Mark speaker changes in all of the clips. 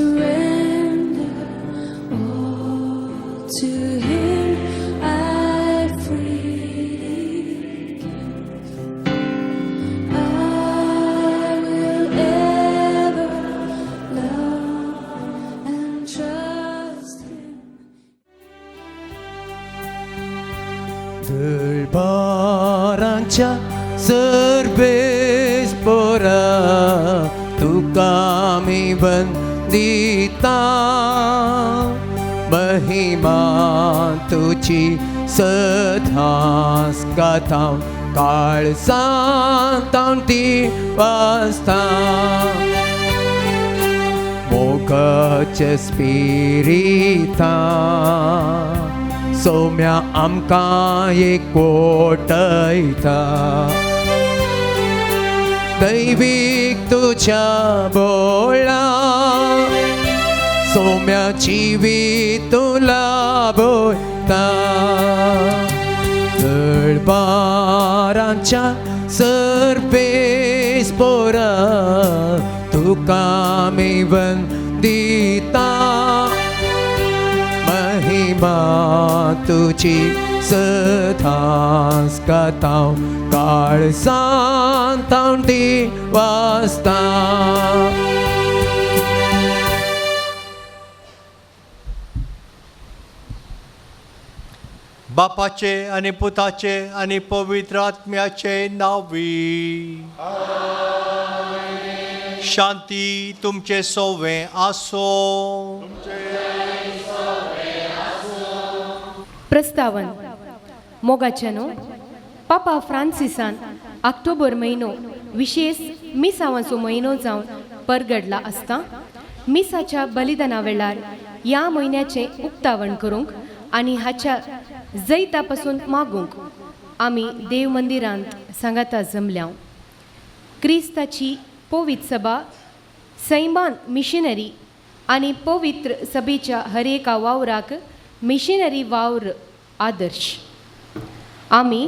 Speaker 1: surrender all to Him. I freely give. I will ever love and trust Him.
Speaker 2: 들바란차 सर्वेश्वरा तुका मी वंदिता महिमा तुझी सदाच गातां काळ सांतां ती वाजता मोगाच्या स्पिरिता सौम्या आमकां एकवटयता दैवीक तुझ्या बोळा सौम्या जिवीत तुला बोलता दरबारांच्या सर्वेस्परा तुका मी वंदिता महिमा तुझी सदाच गातां काळ सांतां ती वाजता
Speaker 3: बापाचे आणि पुताचे आणि पवित्र आत्म्याचे नावी शांती तुमचे सोवे आसो.
Speaker 4: प्रस्तावन मोगाचेनो पापा फ्रांसिसान ऑक्टोबर म्हयनो विशेष मिसावाचो म्हयनो जावन परगडला आसता मिसाच्या बलिदाना वेळार ह्या म्हयन्याचे उक्तावण करूंक आनी हाच्या जैता पासून मागूंक आमी देव मंदिरांत सांगाता जमल्या. क्रिस्ताची पवित्र सभा सैमान मिशनरी आनी पवित्र सभेच्या हर एका वावराक मिशनरी वावर आदर्श. आमी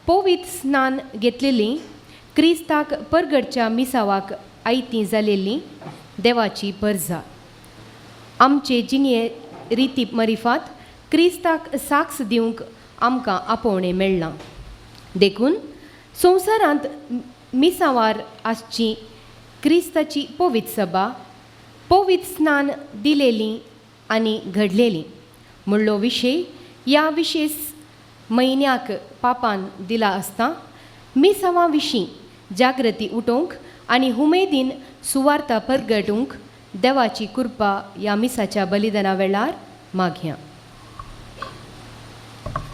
Speaker 4: पवित्र स्नान घेतलेली क्रिस्ताक परगडच्या मिसावाक आयती जालेली देवाची परजा. आमचे जिणे रिती मरिफात क्रिस्ताक साक्ष दिवंक आमकां आपोवणें मेळ्ळां. देखून संवसारांत मिसावार आसची क्रिस्ताची पवित्र सभा पवित्र स्नान दिलेली आनी घडलेली म्हणलो विशय ह्या विशेष म्हयन्याक पापान दिला आसता मिसावा विशीं जागृती उठोवंक आनी उमेदीन सुवार्ता परगटूंक देवाची कृपा ह्या मिसाच्या बलिदाना वेळार मागया.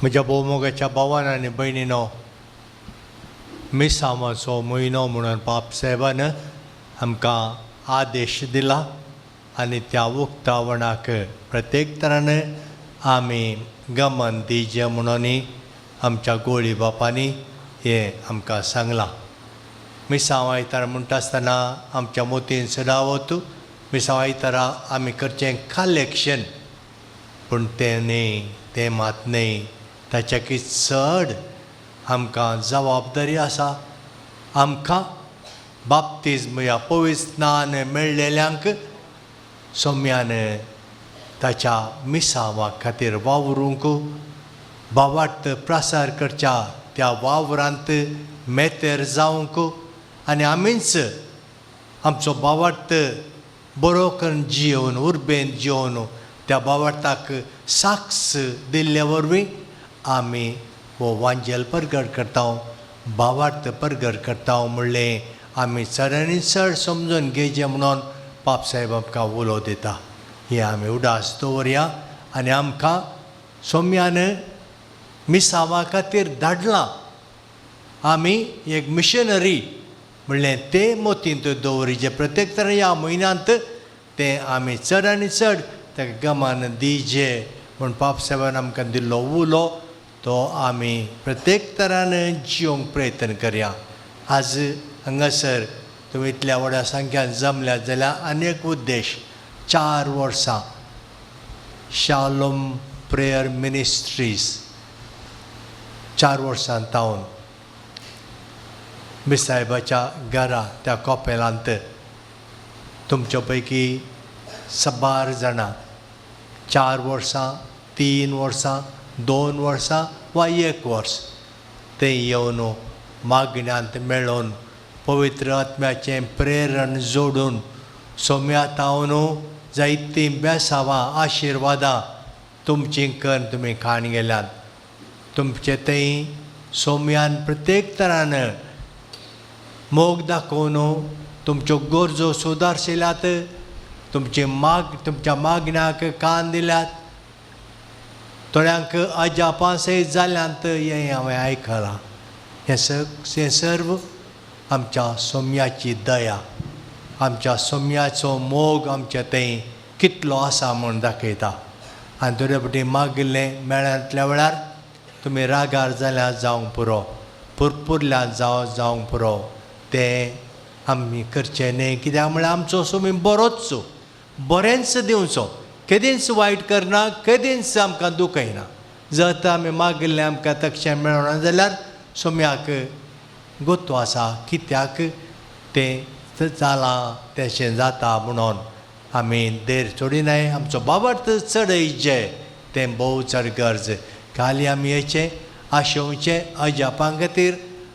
Speaker 3: म्हज्या भोवमोगाच्या भावान आनी भयणीनो मिसावाचो म्हयनो म्हणून पाप साहेबान आमकां आदेश दिला आनी त्या उक्तावणाक प्रत्येक तरान आमी गमन दिजे म्हणून आमच्या गोळी बापांनी हें आमकां सांगलां. मिसांव आयतार म्हणटा आसतना आमच्या मोतीन सदावत मिसांव आयतारा आमी करचें कलेक्शन पूण तें न्ही तें मात न्ही ताच्या की चड आमकां जबाबदारी आसा. आमकां बाप्तिस्म ह्या पवित्र स्नान मेळ्ळेल्यांक सोम्यान ताच्या मिसांवा खातीर वावरूंक बावार्थ प्रसार करच्या त्या वावरांत मेतेर जावंक आनी आमीच आमचो बावार्थ बरो करून जियोवन उर्बेन जियोवन त्या बावार्थाक साक्ष दिल्ले वरवीं आमी हो वांजेल परगट करता बावार्थ परगट करता म्हणलें आमी चडांनी चड समजून घेवचें म्हणून पाप साहेब आमकां उलो दिता. ही आमी उडास दवरया आनी आमकां सोम्यान मिसांवा खातीर धाडलां. आमी एक मिशनरी म्हणलें तें मोतींत दवरिचें प्रत्येक तरेन ह्या म्हयन्यांत तें आमी चड आनी चड ताका गमान दिजे म्हूण पाप साहेबान आमकां दिल्लो उलो तो आमी प्रत्येक तरान जियोंक प्रयत्न करया. आज हांगासर तुमी इतल्या व्हड्या संख्यान जमल्या जाल्यार अनेक उद्देश 4 वर्सां शालोम प्रेयर मिनिस्ट्रीज 4 वर्सां तावन मिसायबाच्या घरा त्या कोपेलांत तुमच्या पैकी साबार जाणां 4 वर्सां 3 वर्सां 2 वर्सां वा 1 वर्स ते येवन मागण्यांत मेळोन पवित्र आत्म्याचें प्रेरण जोडून सोम्यांत हांवन जायतीं बेसावां आशिर्वादां तुमची करून तुमी खाण गेल्यात. तुमचे थंय सोम्यान प्रत्येक तरान मोग दाखोवन तुमच्यो गरजो सुदारशिल्ल्यात. तुमच्या मागण्याक कान दिल्यात. थोड्यांक अजापां सयत जाल्यांत हें हांवें आयकलां. हें सर्व आमच्या सोम्याची दया, आमच्या सोम्याचो मोग आमच्या थंय कितलो आसा म्हूण दाखयता. आनी दुसरे फावटी मागिल्लें मेळ्ळ्या वेळार तुमी रागार जाल्यार जावंक पुरो, पुरपुरल्यार जावंक पुरो. तें आमी करचें न्ही. कित्याक म्हळ्यार आमचो सोमी बरोच बरेंच दिवचो, केदींच वायट करना, केदींच आमकां दुखयना. जर तर आमी मागिल्लें आमकां तक्षें मेळना जाल्यार सोम्याक गोतू आसा. कित्याक तें जालां तशें जाता म्हणून आमी देर सोडिनाय. आमचो बाबर्थ चडयचे तें भोव चड गरज. खाली आमी हेचें आशेवचें अजापां खातीर,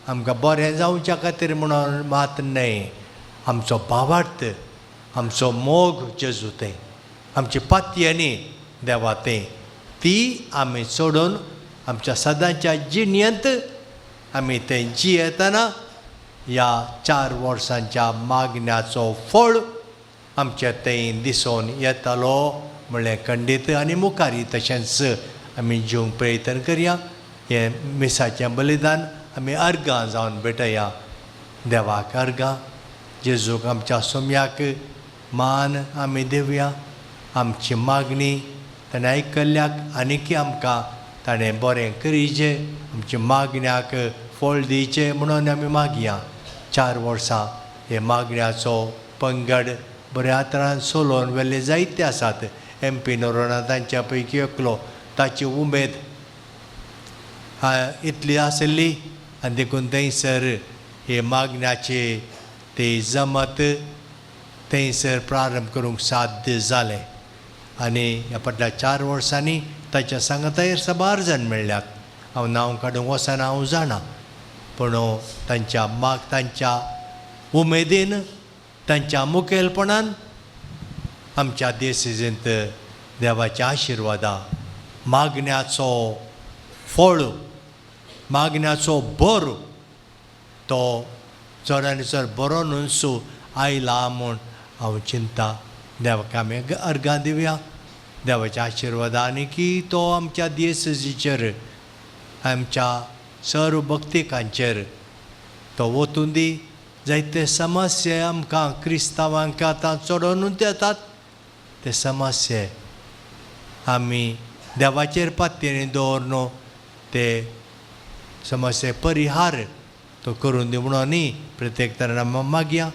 Speaker 3: आमकां बरें जावच्या खातीर म्हणून मात न्हय. आमचो बाबर्थ, आमचो मोग जेजू तें, आमची पातयेनी देवा तें, ती आमी सोडून आमच्या सदांच्या जिणेंत आमी तें जियेतना ह्या 4 वर्सांच्या मागण्याचो फळ आमच्या थंय दिसून येतालो म्हणलें खंडीत. आनी मुखारी तशेंच आमी जिवंक प्रयत्न करया. हें मिसाचें बलिदान आमी अर्गां जावन भेटया. देवाक अर्गां, जेजूक आमच्या सोम्याक मान आमी दिवया. आमची मागणी ताणें आयकल्ल्याक आनीक आमकां ताणें बरें करीचें, आमच्या मागण्याक फळ दिवचें म्हणून आमी मागया. 4 वर्सां हे मागण्याचो पंगड बऱ्या तरान सोलोवन वेल्ले जायते आसात. MP नोरोना तांच्या पैकी एकलो. ताची उमेद इतली आसली आनी देखून थंयसर हे मागण्याचे ते जमत थंयसर प्रारंभ करूंक साध्य जालें. आनी ह्या फाटल्या 4 वर्सांनी ताच्या सांगातायेर साबार जाण मेळ्ळ्यात. हांव नांव काडूंक वचना, हांव जाणा. पूण तांच्या उमेदीन, तांच्या मुखेलपणान आमच्या देशीजींत देवाच्या आशिर्वादा, मागण्याचो फळ, मागण्याचो बर तो चड आनी चड बरो न्हू आयला म्हूण हांव चिंता. देवाक आमी अर्गां दिवया. देवाच्या आशिर्वादा आनी की तो आमच्या देशीचेर, आमच्या सर्व भक्तिकांचेर तो वचून दी. जायते समस्ये आमकां क्रिस्तांवांक आतां चडोवन येतात. ते समस्ये आमी देवाचेर पातयेनी दवरन ते समस्ये परिहार तो करून दी म्हणून प्रत्येक तरान आमी मागया.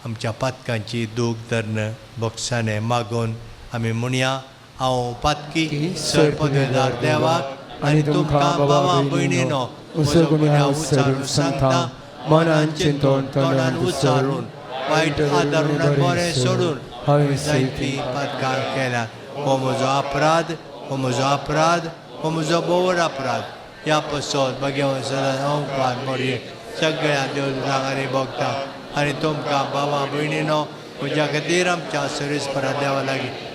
Speaker 3: आमच्या पातकांची दूख धरण बक्षाने मागून आमी म्हणया. हांव पातकी सरपदवेदार देवाक आनी तुमकां भावां भयणीनो उच्चारून सांगता. मनान चिंतून तोंडान उच्चारून वायट आदारून बरें सोडून हांवें जायतीं पातकां केल्यात. हो म्हजो अपराध, हो म्हजो अपराध, हो म्हजो बोवड अपराध. ह्या पसत मागीर सदां मोरये सगळ्या देवळांक आनी भोगतां आनी तुमकां भावां भयणीनो म्हज्या खातीर आमच्या सरीसपरा देवा लागीं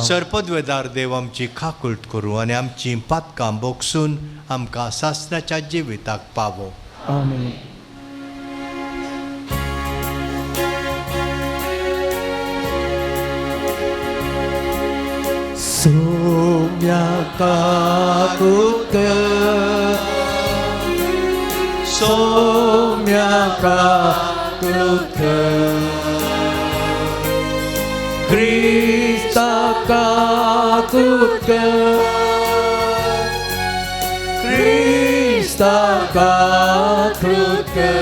Speaker 3: सरपदवेदार देव आमची खाकुल्ट करूं आनी आमची पातकां बोगसून आमकां सासणाच्या जिविताक पावो.
Speaker 2: आमीन. सोम्याका कुक, सोम्याका कुक, Kristaka kutka, Kristaka kutka,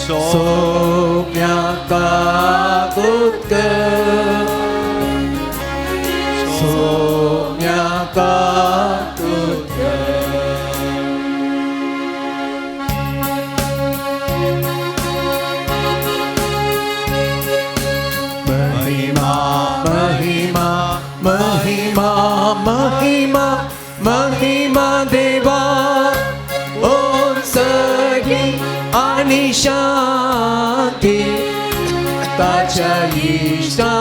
Speaker 2: Somyaka kutka, Somyaka kutka. महिमा देवा ओम सगळी आणि शांती ताच्या इष्टा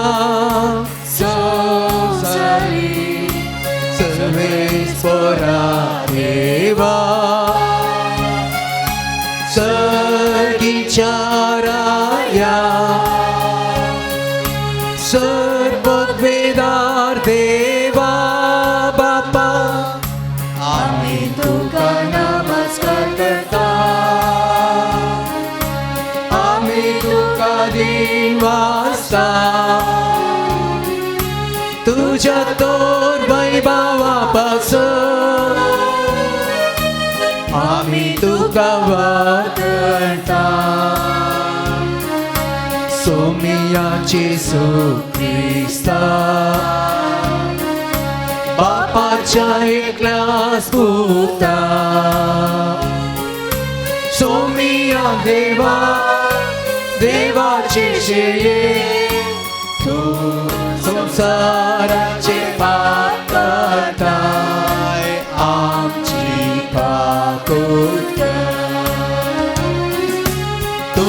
Speaker 2: संसारी सर्वेश्वरा देवा सगळीच्या राया सर्ववेदार देवा बापा आम्ही तुका नमस्कार करता आम्ही तुका दिन वाजता तुझ्या तोर वैभवापासून आम्ही तुका वळखता सोमियाचे सुख्रिस्ता बापाच्या एकल्यास पुता सोमिया देवा देवाचे शेये तू संसाराचे पाप करताय आमची पापूत तू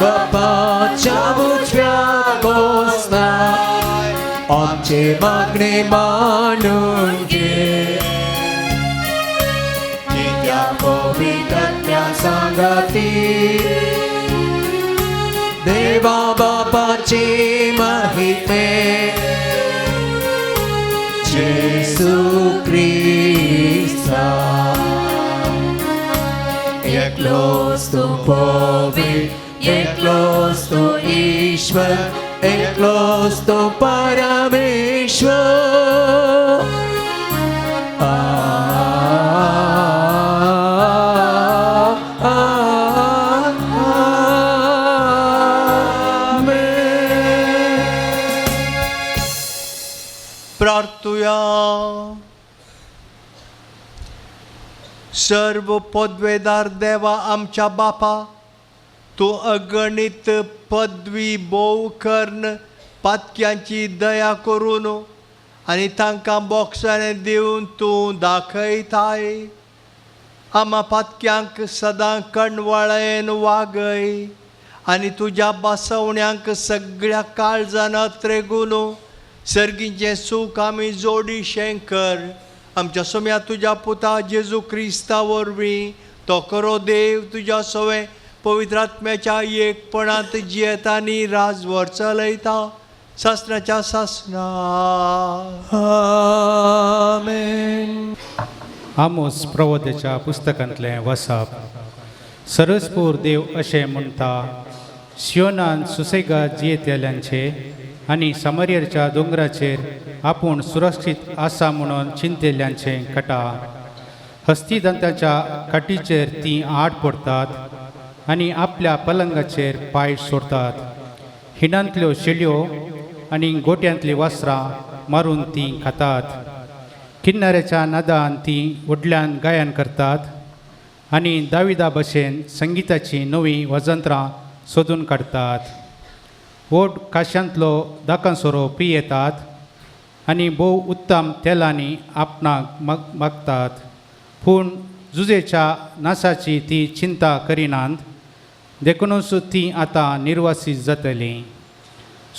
Speaker 2: बापाच्या उजव्या बसलाय आमचे मागणे मानून घे त्या पवित्रात्म्या सांगती देवा बापाचे महिमे जेसू ख्रिस्ता एकलोच तू पवित्र एकलोच तू ईश्वर एकलोच तू परमेश्वर
Speaker 3: प्रार्थूया सर्व पदवेदार देवा आमच्या बापा तू अगणित पदवी भोव कर्ण पातक्यांची दया करून आनी तांकां बोक्साने दिवन तूं दाखयताय आमा पातक्यांक सदां कणवळेन वागय आनी तुज्या बसवण्यांक सगळ्या काळजांत रेगून सर्गीचें सूख आमी जोडीशें कर आमच्या सोम्या तुज्या पुता जेजू क्रिस्ता वरवीं तो करो देव तुज्या सवे पवित्र आत्म्याच्या एकपणांत जियेता आनी राजवर चलयता सासणाच्या सासणा
Speaker 2: आमेन.
Speaker 5: आमोस प्रवोदेच्या पुस्तकांतलें वसप सरस्पूर देव अशें म्हणटा सियोनान सुसेगाद जियेतेल्यांचे आनी समरियरच्या दोंगराचेर आपूण सुरक्षीत आसा म्हणून चिंतेल्यांचें कटा हस्तिदंताच्या काटीचेर तीं आड पडटात आनी आपल्या पलंगाचेर पांय सोडतात हिणांतल्यो शेळयो आनी गोट्यांतलीं वस्त्रां मारून तीं खातात किन्नाऱ्याच्या नादान तीं व्हडल्यान गायन करतात आनी दाविदा भशेन संगीताची नवी वजंत्रां सोदून काडतात ओड काश्यांतलो दाकांसोरो पियेतात आनी भोव उत्तम तेलांनी आपणाक मागतात पूण जुजेच्या नासाची ती चिंता करिनात देखूनच तीं आतां निर्वासीत जातलीं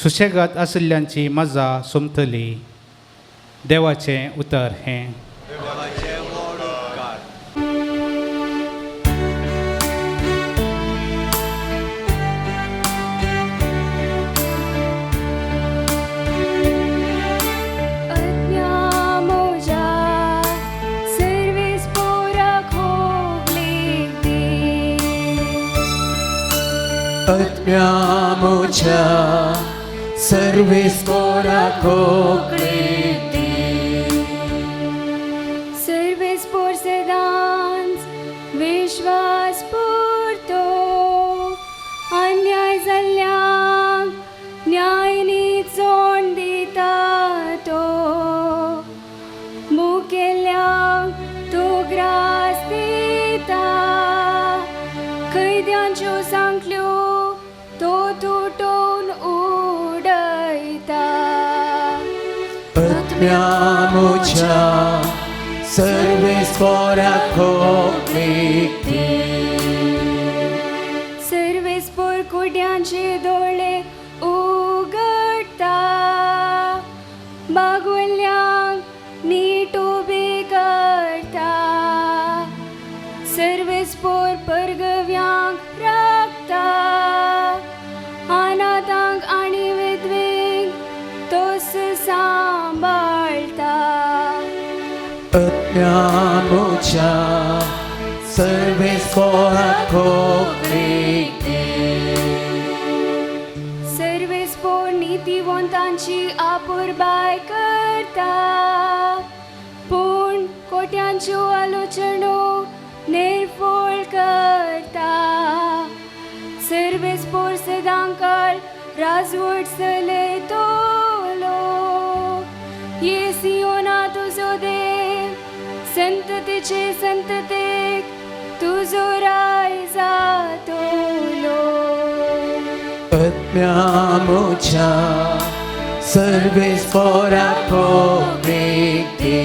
Speaker 5: सुशेगाद आशिल्ल्यांची मजा सोंपतली देवाचें उतर हें
Speaker 2: आत्म्या मोच्या सर्वेस कोरा कोकळेती
Speaker 1: सर्वेस पोर सदांच विश्वास पुरतो अन्याय जाल्ल्यांक न्याय नीचोण दिता तो मुखेल्यांक तो ग्रास दिता कैद्यांच्यो सांखल्यो तो तुटोवन उडयता
Speaker 2: आत्म्या मोच्या सर्वेस्पोरा कोक्लिती
Speaker 1: सर्वेस्पोर कुड्यांचे दोळे उगडता बागुल्यांक नीट उबे करता सर्वेस्पोर परगव्यांक राखता अनाथांक आनी विधवेंक तोस सांबाळता
Speaker 2: Atmiamucha सर्वेस्पोरा कोक्लिती
Speaker 1: सर्वेस्पोर नीतिवंतांची आपुरबाय करता पूण कोट्यांच्यो आलोचनो निर्फोळ करता सर्वेस्पोर सदांकाळ राजवट चलयतलो ये सियोना तुजो देव संततेचे संततेक तुजो राय जातलो
Speaker 2: Atmiamucha सर्वेस्पोरा कोक्लिती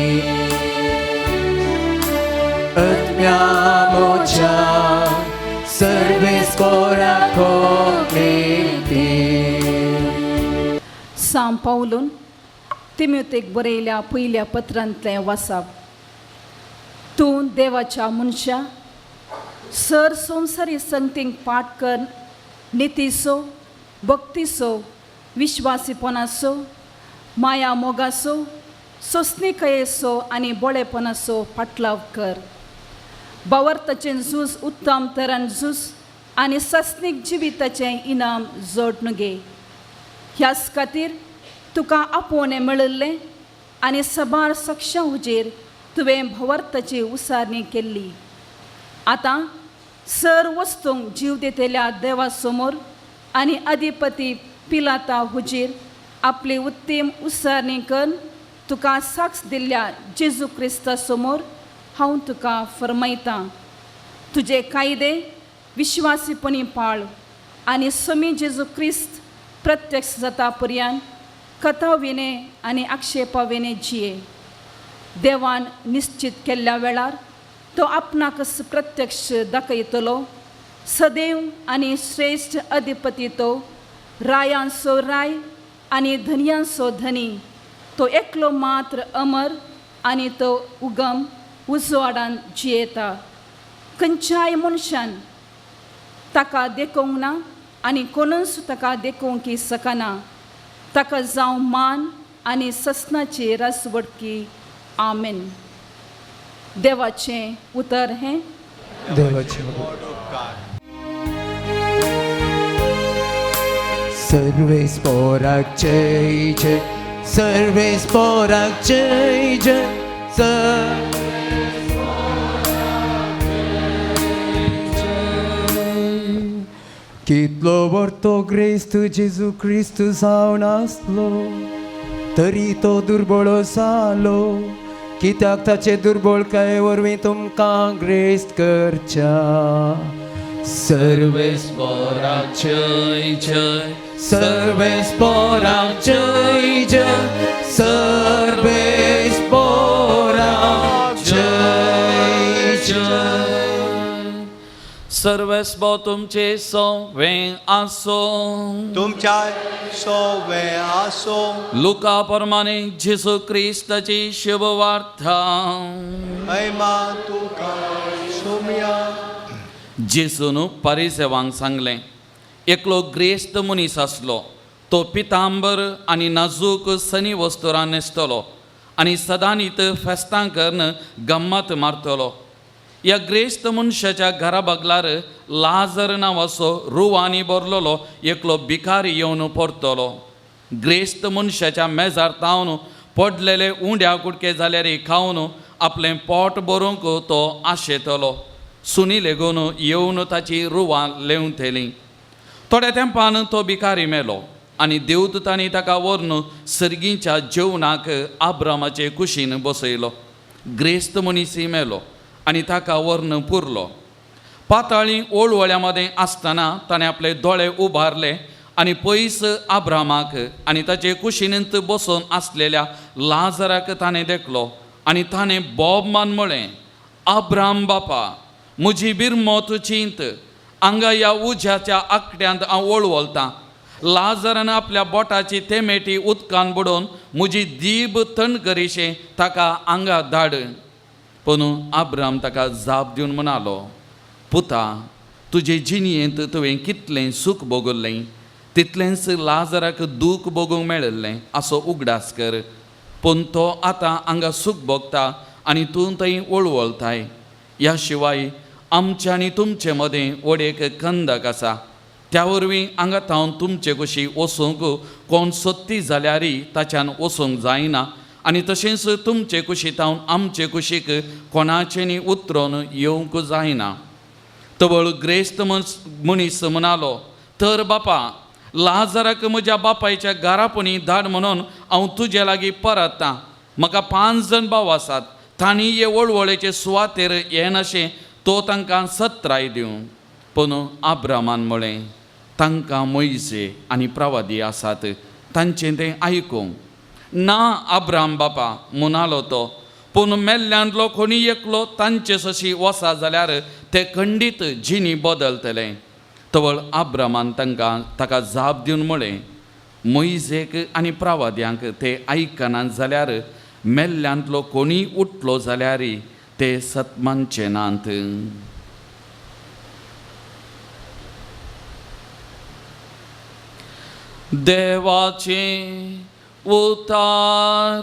Speaker 2: Atmiamucha सर्वेस्पोरा कोक्लिती
Speaker 6: साम पावलून तिमोथेक बरयल्या पयल्या पत्रांतलें वाचप. तूं देवाच्या मनशा सर संवसारी संगतींक पाठ कर नितीसो भक्तीसो विश्वासीपणाचो माया मोगाचो सोसणीकयेचो आनी बोळेपणाचो पाटलाव कर. बावर्ताचें झूज उत्तम तरान झूज आनी सस्नीक जिविताचें इनाम जोडून घे. ह्याच खातीर तुका आपोवणें मेळिल्लें आनी सबार सक्षां हुजेर तुवें भवर्ताची उसारणी केल्ली. आतां सर वस्तूंक जीव दितेल्या देवा समोर आनी अधिपती पिलाता हुजेर आपली उत्तीम उसारणी कर. तुका साक्ष दिल्ल्या जेजू क्रिस्ता समोर हांव तुका फरमायतां, तुजे कायदे विश्वासीपणी पाळ आनी समी जेजू क्रिस्त प्रत्यक्ष जाता पर्यंत कथाविने आनी आक्षेपाविने जिये. देवान निश्चित केल्ल्या वेळार तो आपणाकच प्रत्यक्ष दाखयतलो. सदैव आनी श्रेष्ठ अधिपती तो, रायांचो राय आनी धनयांचो धनी. तो एकलो मात्र अमर आनी तो उगम उजवाडान जियेता. खंयच्याय मनशान ताका देखूंक ना आनी कोणूच ताका देखूंक सकना. ताका जावं मान आनी ससनाची राजवडकी. आमेन. देवाचें उतर हें.
Speaker 2: देवाचे सर्वेस्पोराक जय जय सर्वेस्पोराक जय जय कितलो वर्तो ग्रेस्त जेजू क्रिस्तू जावन आसलो तरी तो दुर्बळो जालो. कित्याक ताचे दुर्बळकाये वरवीं तुमकां ग्रेस्त करच्या. सर्वेस्पोराक जय जय सर्वेस्पोराक जय जय सर्वेस्पोराक जय जय.
Speaker 7: सर्वेस्पो तुमचे सवें आसो.
Speaker 3: तुमच्या सोवे आसो.
Speaker 7: लुका प्रमाणे जेजू क्रिस्ताची शुभ वार्ता.
Speaker 3: महिमा तुका सोम्या.
Speaker 7: जेजून परिसेवांक सांगलें, एकलो ग्रेस्त मनीस आसलो. तो पितांबर आनी नाजूक सनी वस्तुरां न्हेसतलो आनी सदांनीत फेस्तां करून गम्मत मारतलो. ह्या ग्रेस्त मनशाच्या घरा बगलार लाजर नांवाचो रुवानी भरलेलो एकलो भिकारी येवन पडटलो. ग्रेस्त मनशाच्या मेजार तावन पडलेले उंड्या कुडके जाल्यार खावन आपलें पोट भरूंक तो आशेतलो. सुनी लेगून येवन ताची रुवां लेवंथेली. थोड्या तेंपान तो भिकारी मेलो आनी देवदूतांनी ताका व्हरून सर्गीच्या जेवणाक आब्रामाचे कुशीन बसयलो. ग्रेस्त मनीसय मेलो आनी ताका व्हरून पुरलो. पाताळी ओळवळ्या मदें आसतना ताणें आपले दोळे उबारले आनी पयस आब्रामाक आनी ताचे कुशीनींत बसून आसलेल्या लाजराक ताणें देखलो आनी ताणें बोबमान म्हळें, अब्राम बापा, म्हजी बिरमो तूं चिंत, हांगा ह्या उज्याच्या आंकड्यांत हांव वळवलतां. लाजरान आपल्या बोटाची तेमेटी उदकान बुडोवन म्हजी जीब थंड करीशे ताका हांगा धाड. पूण अब्राम ताका जाप दिवन म्हणालो, पुता, तुजे जिणयेंत तुवें कितलें सूख भोगल्लें, तितलेंच लाजराक दूख भोगूंक मेळिल्लें असो उगडास कर. पूण तो आतां हांगा सूख भोगता आनी तूं थंय वळवलताय. ह्या शिवाय आमचे आनी तुमचे मदें वडेक खंदक आसा. त्या वरवीं हांगा थावन तुमचे कुशी वचूंक कोण सोदती जाल्यारय ताच्यान वचूंक जायना, आनी तशेंच तुमचे कुशीत थावन आमचे कुशीक कोणाचेंय उतरोवन येवंक जायना. तवळ ग्रेस्त मनीस म्हणालो, तर बापा, लाजराक म्हज्या बापायच्या घरापणी धाड म्हणून हांव तुजे लागीं परतां. म्हाका 5 जण भाव आसात. तांणी हे वळवळेचे सुवातेर येनाशें तो तांकां सत्राय दिवं. पूण अब्रामान म्हळें, तांकां मोइजे आनी प्रवादी आसात, तांचें तें आयकूंक ना. अब्राम बापा म्हणालो तो, पूण मेल्ल्यांतलो कोणी एकलो तांचे सशी वसा जाल्यार ते खंडीत जिणी बदलतले. तवळ अब्रामान ताका जाप दिवन म्हळें, मोइजेक आनी प्रवाद्यांक ते आयकनात जाल्यार मेल्ल्यांतलो कोणी उठलो जाल्यारय ते सतमानचे नात. देवाचे उतार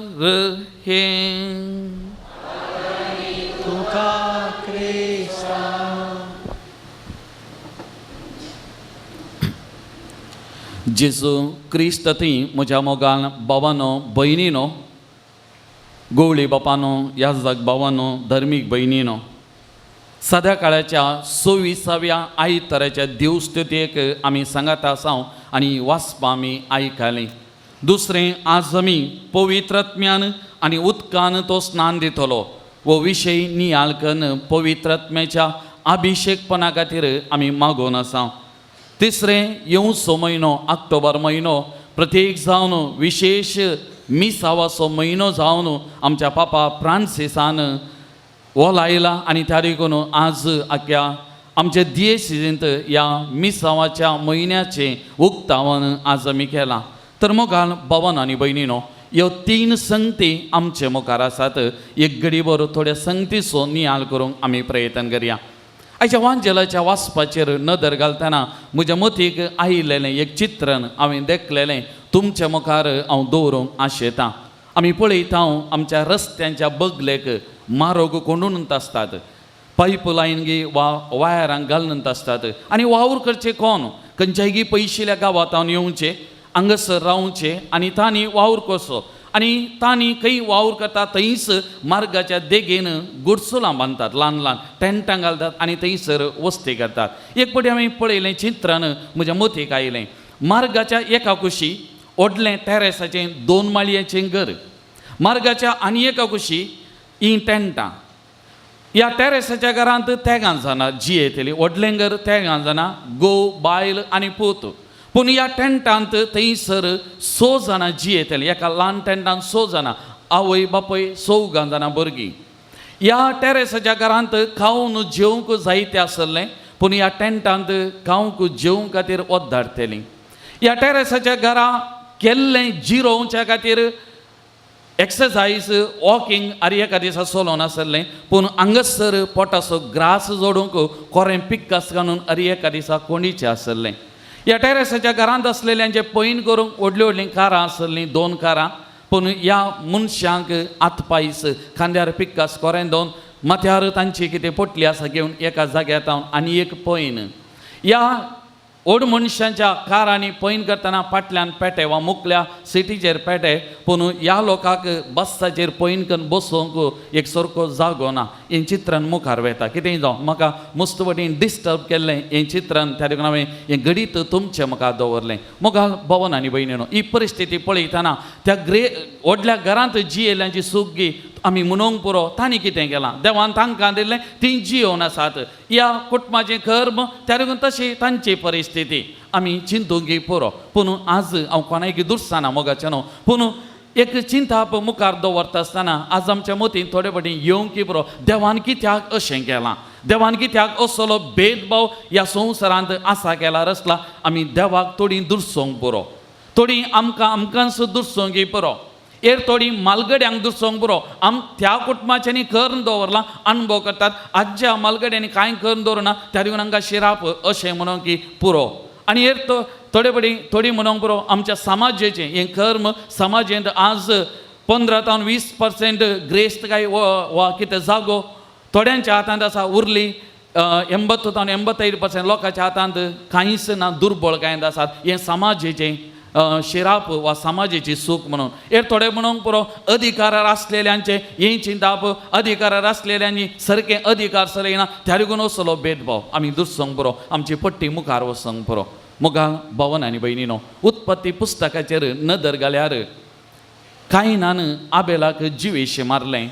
Speaker 7: हे
Speaker 3: तुका क्रिस्ता.
Speaker 7: जेजू क्रिस्त थी म्हज्या मोगान भावानो भयणीनो, गवळी बापानो, याजक भावानो, धर्मीक भयणीनो, सद्या काळाच्या 26व्या आयताराच्या देवस्तुतेक आमी सांगात आसां आनी वाचपां आमी आयकलें. दुसरें, आज आमी पवित्रात्म्यान आनी उदकान तो स्नान दितलो वो विशय नियाळ करून पवित्रात्म्याच्या अभिशेकपणा खातीर आमी मागोवन आसां. तिसरें, येवचो म्हयनो ऑक्टोबर म्हयनो प्रत्येक जावन विशेष मिसावाचो म्हयनो जावन आमच्या पापा फ्रांसिसान हो लायला आनी त्या देखून आज आख्या आमच्या दियेसींत ह्या मिसावाच्या म्हयन्याचें उक्तावण आज आमी केलां. तर मोगाल भावन आनी भयणीनो, ह्यो 3 संगती आमचे मुखार आसात. एक घडीभर थोड्या संगतीचो नियाळ करूंक आमी प्रयत्न करया. आयच्या वांजेलाच्या वाचपाचेर नदर घालतना म्हज्या मतीक आयिल्लें एक चित्रण हांवें देखलेलें तुमच्या मुखार हांव दवरूंक आशेतां. आमी पळयता आमच्या रस्त्यांच्या बगलेक मारोग कोंडून आसतात, पायपलायन गी वा वायरांक घालून आसतात. आनी वावर करचे कोण? खंयच्याय पयशिल्ल्या गांवांत येवचे, हांगासर रावचे आनी तांणी वावर कसो. आनी तांणी खंय वावर करता थंयच मार्गाच्या देगेन गुडसुलां बांदतात, ल्हान ल्हान टेंटां घालतात आनी थंयसर वस्ती करतात. एक फावटी हांवें पळयलें चित्रण म्हज्या मतीक आयलें. मार्गाच्या एका कुशी व्हडलें टॅरेसाचें 2 माळयेचें घर, मार्गाच्या आनी एका कुशी ही टेंटां. ह्या टॅरेसाच्या घरांत तेगां जाणां जी येतलीं. व्हडलें घर तेगां जाणां, घोव, बायल आनी पूत. पूण ह्या टेंटांत थंयसर 6 जाणां जी येतलीं. एका ल्हान टेंटांत 6 जाणां, आवय बापय 4 जाणां भुरगीं. ह्या टॅरेसाच्या घरांत खावून जेवंक जायतें आसलें, पूण ह्या टेंटांत खावंक जेवंक खातीर वत धाडटलीं. ह्या टॅरेसाच्या घरा केल्लें जिरोवच्या खातीर एक्सरसायज वॉकिंग आनी एका दिसा चलोवन आसलें, पूण हांगासर पोटाचो ग्रास जोडूंक कोरें पिक्कास घालून आनी एका दिसा कोंडीचें आसलें. ह्या टॅरेसाच्या घरांत आसलेल्यांचे पयन करूंक व्हडलीं व्हडलीं कारां आसलीं, 2 कारां. पूण ह्या मनशांक आतपायस खांद्यार पिक्कास कोरें दोन, माथ्यार तांची कितें पोटली आसा घेवन एका जाग्यार तावन आनी एक पयन. ह्या व्हड मनशांच्या कारांनी पयन करतना फाटल्यान पेटे वा मुखल्या सिटीचेर पेटे, पूण ह्या लोकांक बसाचेर पयन करून बसोवंक एक सारको जागो ना. हें चित्रण मुखार वयता. कितेंय जावं, म्हाका मस्त वटेन डिस्टर्ब केल्लें हें चित्रण, त्या देखून हांवें हें घडीत तुमच्या मुखार दवरलें. मोगाल भवन आनी भयणीनो, ही परिस्थिती पळयतना त्या व्हडल्या घरांत जी येयल्यांची सूख गी आमी मनोवंक पुरो. तांणी कितें केलां? देवान तांकां दिल्लें, तीं जियोवन आसात. ह्या कुटुंबाचें कर्म, त्या देखून तशी तांची परिस्थिती आमी चिंतूंक पुरो. पूण आज हांव कोणायक दुरसाना मोगाचें न्हू, पूण एक चिंता मुखार दवरता आसतना आज आमच्या मतीन थोडे फावटी येवंक की बरो देवान कित्याक अशें केलां, देवान कित्याक असलो भेदभाव ह्या संवसारांत आसा केल्यार आसला आमी देवाक थोडी दुरसोंक बरो, थोडी आमकांच दुरसोंक बरो, एर थोडी मालगड्यांक दुरसोंक बरो. त्या कुटुंबाच्यांनी करून दवरला अनुभव करतात, आजच्या मालगड्यांनी कांय करून दवरना त्या देखून हांकां शिराप अशें म्हणून की पुरो. आनी एर थोडी म्हणूंक बरो आमच्या समाजाचें हें कर्म समाजांत आज 15 ते 20% ग्रेस्त वा कितें जागो थोड्यांच्या हातांत आसा, उरली 80 ते 85% लोकांच्या हातांत कांयच ना, दुर्बळ कांय आसात. हें समाजाचें शिराप वा समाजाची सूख म्हणून. एर थोडे म्हणूंक पुरो अधिकारार आसलेल्यांचे ही चिंताप, अधिकारार आसलेल्यांनी सारके अधिकार चलयना त्या देखून असलो भेदभाव आमी दुरसोंक पुरो, आमची पट्टी मुखार वचोंक पुरो. मुखार भावन आनी भयणीनो, उत्पत्ती पुस्तकाचेर नदर घाल्यार कायनान आबेलाक जिवेशी मारलें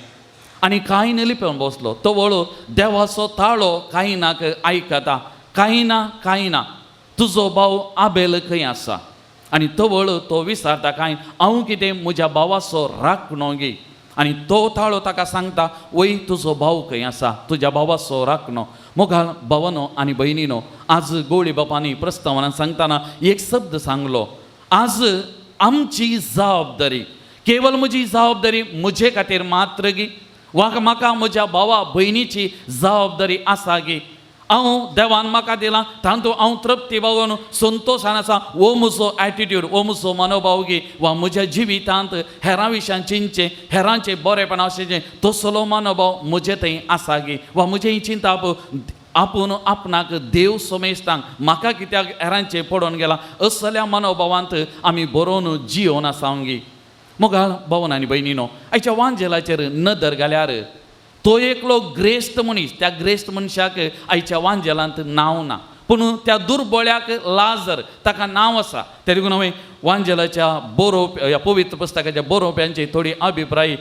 Speaker 7: आनी कायन लिपोवन बसलो. तो वळू देवाचो ताळो कायनाक आयकता, कायना तुजो भाव आबेल खंय आसा. आनी तो वळू तो विचारता कायन, हांव कितें म्हज्या भावाचो राखणो गे. आनी तो ताळो ताका सांगता, वय तुजो भाव खंय आसा, तुज्या भावाचो राखणो. मोगाळ भावनो आनी भयणीनो, आज गवळी बापांनी प्रस्तावनान सांगतना एक शब्द सांगलो, आज आमची जबाबदारी, केवळ म्हजी जबाबदारी म्हजे खातीर मात्र गी, वा म्हाका म्हज्या भावा भयणीची जबाबदारी आसा गी. हांव देवान म्हाका दिलां तातूंत हांव तृप्ती भावन संतोशान आसा, हो म्हजो एटिट्यूड, हो म्हजो मनोभाव गी, वा म्हज्या जिवितांत हेरां विशयान चिंतचें, हेरांचें बरेपण आसचें तसलो मनोभाव म्हजे थंय आसा गी. वा म्हजी ही चिंता आपूण आपणाक देव समेस्तांक म्हाका कित्याक हेरांचें पडोवन गेला असल्या मनोभावांत आमी बरोवन जियोन आसांक गी. मोगाळ भावन आनी भयणीनो, आयच्या वांजेलाचेर नदर घाल्यार तो एकलो ग्रेस्त मनीस, त्या ग्रेस्त मनशाक आयच्या वांजेलांत नांव ना, पूण त्या दुर्बळ्याक लाजर ताका नांव आसा. त्या देखून हांवें वांजेलाच्या ह्या पवित्र पुस्तकाच्या बरोवप्यांची थोडी अभिप्राय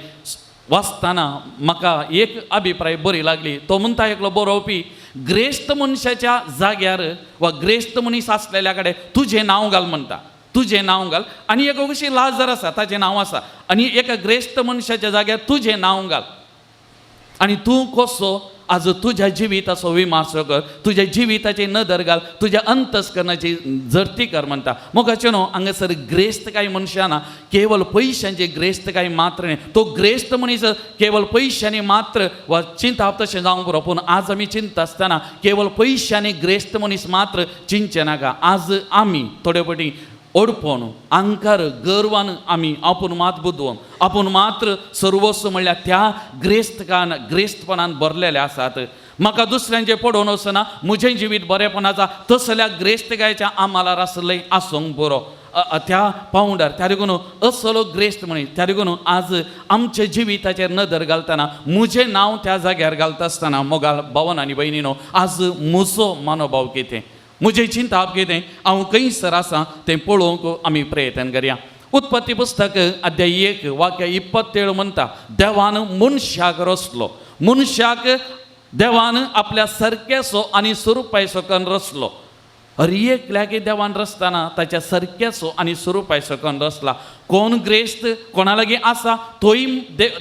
Speaker 7: वाचतना म्हाका एक अभिप्राय बरी लागली. तो म्हणटा एकलो बरोवपी, ग्रेस्त मनशाच्या जाग्यार वा ग्रेस्त मनीस आसलेल्या कडेन तुजें नांव घाल म्हणटा, तुजें नांव घाल. आनी एक अशी लाजर आसा ताचें नांव आसा, आनी एका ग्रेस्त मनशाच्या जाग्यार तुजें नांव घाल. आनी तूं कसो आज तुज्या जिविताचो विमासो कर, तुज्या जिविताची नदर घाल, तुज्या अंतस्करणाची जर्ती कर म्हणटा. मोगाचें न्हू, हांगासर ग्रेस्त कांय मनशां ना, केवळ पयशांची ग्रेस्त कांय मात्र न्ही. तो ग्रेस्त मनीस केवळ पयशांनी मात्र वा चिंताप तशें जावंक पुरो, पूण आज आमी चिंता आसतना केवळ पयशांनी ग्रेस्त मनीस मात्र चिंतचे नाका. आज आमी थोडे फावटी ओडपण, अहंकार, गर्वान आमी आपूण मात बुदवून आपूण मात्र सर्वस्व म्हणल्यार त्या ग्रेस्तपणान भरलेले आसात. म्हाका दुसऱ्यांचे पडोवन वचना, म्हजें जिवीत बरेपणाचा तसल्या ग्रेस्तकायच्या आम्हाला आसले आसूंक बरो. त्या पावंडार त्या देखून असलो ग्रेस्त मनीस, त्या देखून आज आमच्या जिविताचेर नदर घालतना म्हजें नांव त्या जाग्यार घालता आसतना मोगाळ भावन आनी भयणीनो, आज म्हजो मनोभाव कितें, म्हजी चिंता कितें, हांव खंयसर आसा तें पळोवंक आमी प्रयत्न करया. उत्पत्ती पुस्तक अध्याय 1 वाक्य 27 म्हणटा, देवान मनशाक रचलो, मनशाक देवान आपल्या सारकेचो आनी स्वरुपाचो करून रचलो. हर एकल्याक देवान रचतना ताच्या सारकेचो आनी स्वरुपाचो करून रचला. कोण ग्रेस्त कोणा लागीं आसा तोय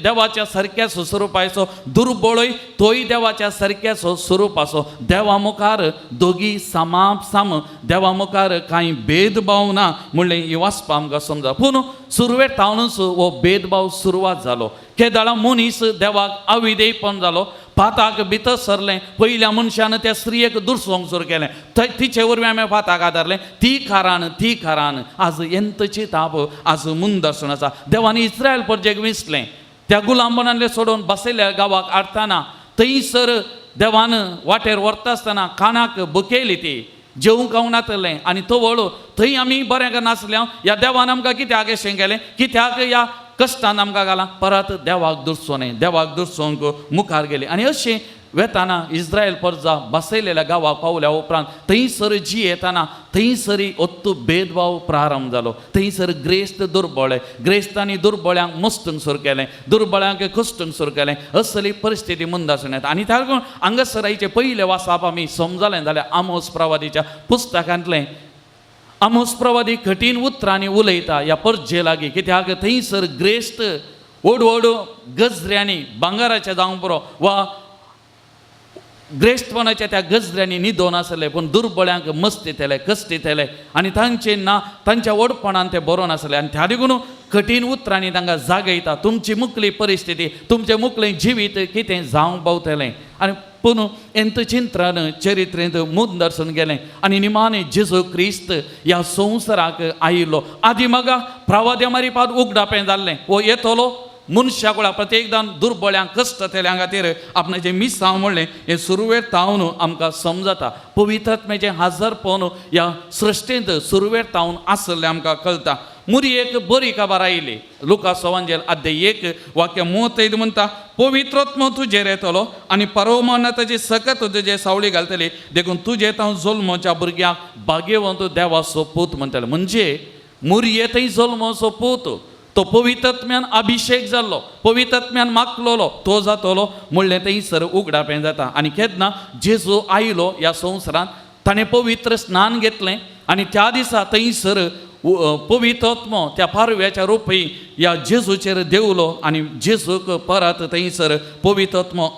Speaker 7: देवाच्या सारक्याचो स्वरुपाचो, दुर्बळय तोय देवाच्या सारक्याचो स्वरुपाचो. देवा मुखार दोगी साम, देवा मुखार कांय भेदभाव ना म्हणलें ही वाचपा आमकां समजा. पूण सुरवेतावनूच हो भेदभाव सुरवात जालो. केदाळा मनीस देवाक अविधेयपण जालो, फाताक भितर सरलें. पयल्या मनशान त्या स्त्रियेक दुरसोंक सुरू केलें, तिचे वरवीं हांवें फाताक आदारलें, ती खारान. आज एंतची ताप आज मुंदरसून आसा. देवानी इस्रायल प्रजेक विसलें, त्या गुलामपणांतले सोडून बसयल्या गांवाक हाडटाना थंयसर देवान वाटेर व्हरता आसतना कानाक बकयली ती, जेवूंक खावनातलें. आनी तो वळू थंय आमी बरें नासल्या, ह्या देवान आमकां कित्याक अशें केलें, कित्याक ह्या कश्टान आमकां घालां. परत देवाक दुरसोलें, देवाक दुरसोंक मुखार गेली. आनी अशें वेताना इस्रायल प्रजा बसयलेल्या गांवाक पावल्या उपरांत थंयसर जी येताना थंयसरी ओत्तू भेदभाव प्रारंभ जालो. थंयसर ग्रेस्त दुर्बळे, ग्रेस्तांनी दुर्बळ्यांक मस्तूंक सुरू केलें, दुर्बळ्यांक कश्टूंक सुरू केलें. असली परिस्थिती मुंदासून येता. आनी त्या लागून हांगासर आयचे पयले वाचप आमी समजलें जाल्यार आमोस प्रवादीच्या पुस्तकांतलें आमोस प्रवादी कठीण उतरांनी उलयता ह्या पर्जे लागीं कित्याक थंयसर ग्रेस्त व्हड व्हड गजऱ्यांनी भांगाराचे जावं पुरो वा ग्रेस्तपणाच्या त्या गजऱ्यांनी न्हिदोन आसले पूण दुर्बळ्यांक मस्ती तेले कश्टी तेले आनी तांचे ना तांच्या व्हडपणान ते बरोवन आसले आनी त्या देखून कठीण उतरांनी तांकां जागयता तुमची मुखली परिस्थिती तुमचें मुखलें जिवीत कितें जावं पावतलें आनी पूण एंत चिंतन चरित्रेंत मूद दर्शन गेलें आनी निमाणे जेजू क्रिस्त ह्या संवसाराक आयिल्लो आदी मगा प्रवाद्या मारीपाद उगडापें जाल्लें वो येतलो मनशाकुळा प्रत्येकदान दुर्बळ्यांक कश्ट तेल्या खातीर आपणाचें मिसांव म्हणलें हें सुरवेर तावन आमकां समजता पवित्रात्म्याचें हाजरपण ह्या सृश्टेंत सुरवेर तावन आसलें आमकां कळटा मुरी एक बरी काबार आयली लुका सवांजेल अध्याय 1 वाक्य 35 म्हणटा पवित्रोत्म तुजेर येतलो आनी परमोन्नताची सकत तुजे सावळी घालतली देखून तुजे तांव जल्मोच्या भुरग्यांक भाग्यवंत देवाचो पूत म्हणटले म्हणजे मुरये थंय जल्मोचो पूत तो पवित्रात्म्यान अभिषेक जाल्लो पवित्रात्म्यान मागलोलो तो जातलो म्हणलें थंयसर उगडापें जाता आनी केन्ना जेजू आयलो ह्या संवसारांत ताणें पवित्र स्नान घेतलें आनी त्या दिसा थंयसर पवित्रात्मो त्या पारव्याच्या रुपी ह्या जेजूचेर देवलो आनी जेजूक परत थंयसर पवित्रात्मो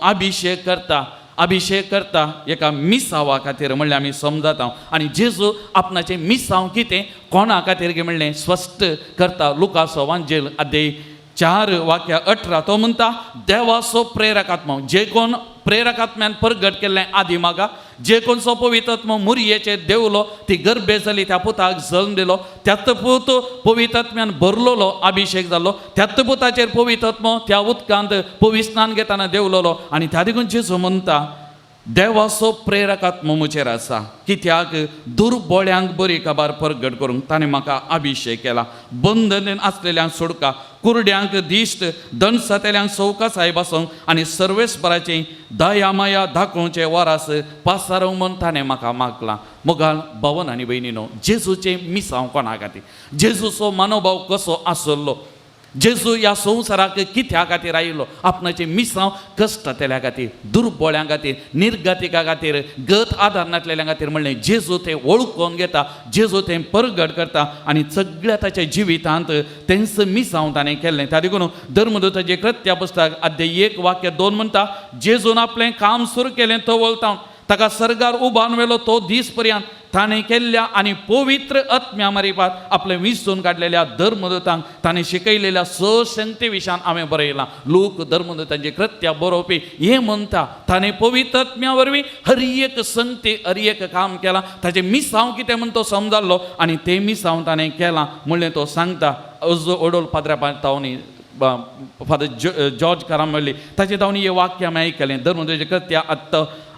Speaker 7: अभिषेक करता एका मिसावा खातीर म्हणलें आमी समजता आनी जेजू आपणाचें मिसांव कितें कोणा खातीर गे म्हणलें स्पश्ट करता लुका सवांजेल अध्याय 4 वाक्य 18 तो म्हणटा देवाचो प्रेरकात्मो जे कोण प्रेरकात्म्यान प्रगट केल्लें आदी मागा जे कोण सो पवित्रात्मो मुरयेचेर देवलो ती गर्भे जाली त्या पुताक जल्म दिलो त्यात पूत पवित्रात्म्यान भरलोलो अभिषेक जाल्लो त्यात पुताचेर पवित्रात्मो त्या उदकांत पविस्नान घेताना देवलोलो आनी त्या देखून जेजू म्हणटा देवाचो प्रेरकात्मो म्हजेर आसा कित्याक दुर्बळ्यांक बरी काबार प्रगट करूंक ताणें म्हाका अभिषेक केला बंधनेन आसलेल्यांक सोडका कुरड्यांक दिश्ट दणसातेल्यांक सवकासाय बसोवंक आनी सर्वेस्पराचें दया माया दाखोवचें वरास पासारव म्हूण ताणें म्हाका मागलां मोगाल भवन आनी भयणीनो जेजूचें मिसांव कोणा खातीर जेजूचो मनोभाव कसो आसलो जेजू ह्या संवसाराक कित्या खातीर आयिल्लो आपणाचें मिसांव कश्ट तेल्या खातीर दुर्बळ्यां खातीर निर्गतिका खातीर गत आदार नासलेल्या खातीर म्हणलें जेजू तें वळखून घेता जेजू तें प्रगट करता आनी सगळ्या ताच्या जिवितांत तेंच मिसांव ताणें केल्लें त्या देखून धर्मदूताचें कृत्या पुस्तक अध्याय 1 वाक्य 2 म्हणटा जेजून आपलें काम सुरू केलें तो वळतावन ताका सर्गार उबारून व्हेलो तो दीस पर्यंत ताणें केल्ल्या आनी पवित्र आत्म्या मारीपात आपलें विंचून काडलेल्या धर्मदूतांक ताणें शिकयलेल्या संगती विशयान हांवें बरयलां लोक धर्मदूतांचें कृत्या बरोवपी हें म्हणटा ताणें पवित्र आत्म्या वरवीं हर एक संगती हर एक काम केलां ताचें मिसांव कितें म्हूण तो समजाल्लो आनी तें मिसांव ताणें केलां म्हणलें तो सांगता ओडोल पाद्र्या तावनी फादर जॉर्ज करामल्ली ताचे तावनी हे वाक्य हांवें आयकलें धर्मदूताचें कृत्या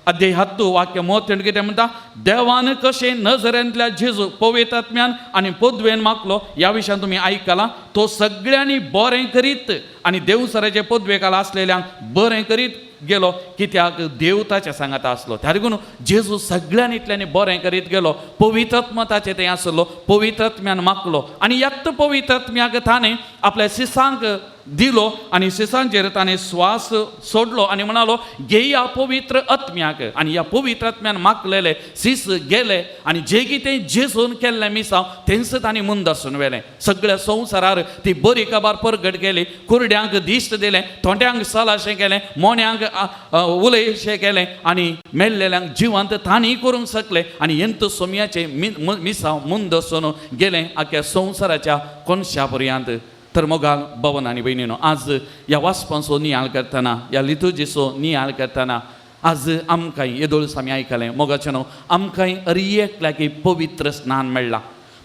Speaker 7: अध्याय 7 वाक्य 33 कितें म्हणटा देवान कशें नजरेंतल्या जेजू पवित्र आत्म्यान आनी पदवेन मागलो ह्या विशयान तुमी आयकलां तो सगळ्यांनी बरें करीत आनी देवसराचे पदवेकाल आसलेल्यांक बरें करीत गेलो कित्याक देव ताच्या सांगाता आसलो त्या देखून जेजू सगळ्यांनी इतल्यांनी बरें करीत गेलो पवित्र आत्मा ताचें तें आसलो पवित्र आत्म्यान मागलो आनी ह्यात पवित्र आत्म्याक ताणें आपल्या शिसांक दिलो आनी शिसांचेर ताणें स्वास सोडलो आनी म्हणालो घेया पवित्र आत्म्याक आनी ह्या पवित्र आत्म्यान मागलेले शिस गेले आनी जे कितें जेजून केल्लें मिसांव तेंच तांणी मुंदसून व्हेलें सगळ्या संवसारार ती बरी काबार प्रगट केली कुरड्यांक दिश्ट दिलें थोंड्यांक सलाशें केलें मोन्यांक उलयशें केलें आनी मेल्लेल्यांक जिवंत तांणी करूंक शकले आनी हेंत सोमयाचें मिसांव मुंदसून गेलें आख्या संवसाराच्या कोनशा पर्यंत तर मोगाल भवन आनी भयणीनो आज ह्या वाचपाचो नियाळ करतना ह्या लितुर्जीचो नियाळ करतना आज आमकांय येदोळस आमी आयकलें मोगाचें न्हू आमकांय हर एक लागी पवित्र स्नान मेळ्ळां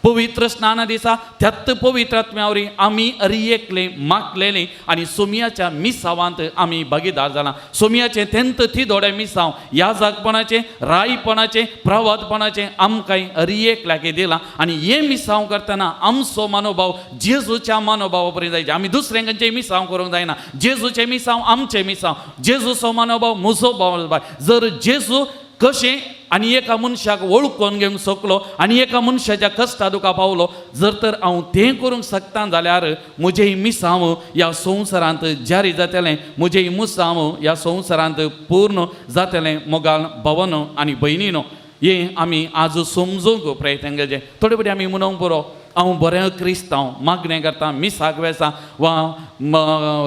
Speaker 7: पवित्र स्नाना दिसा त्यात पवित्र आत्म्यावरी आमी हर एकले मागलेलीं आनी सोमयाच्या मिसांवांत आमी भागीदार जालां सोमयाचें तेंत तिदोडें मिसांव ह्या जागपणाचें रायपणाचें प्रवादपणाचें आमकांय हर एक लागी दिलां आनी हें मिसांव करतना आमचो मनोभाव जेजूच्या मनोभावा पर्यंत जायचे आमी दुसऱ्यांचें मिसांव करूंक जायना जेजूचें मिसांव आमचें मिसांव जेजूचो मनोभाव म्हजो भाव जर जेजू कशें आनी एका मनशाक वळखून घेवंक शकलो आनी एका मनशाच्या कश्टा दुखा पावलो जर तर हांव तें करूंक शकता जाल्यार म्हजें मिसांव ह्या संवसारांत जारी जातलें म्हजें मुसांव ह्या संवसारांत पूर्ण जातलें मोगाल भवन आनी भयणीनो हे आमी आज समजूंक प्रयत्न करचे. थोडे फावटी आमी म्हणूंक पुरो हांव बरें क्रिस्तांव, मागणें करता, मिसाक वेता वा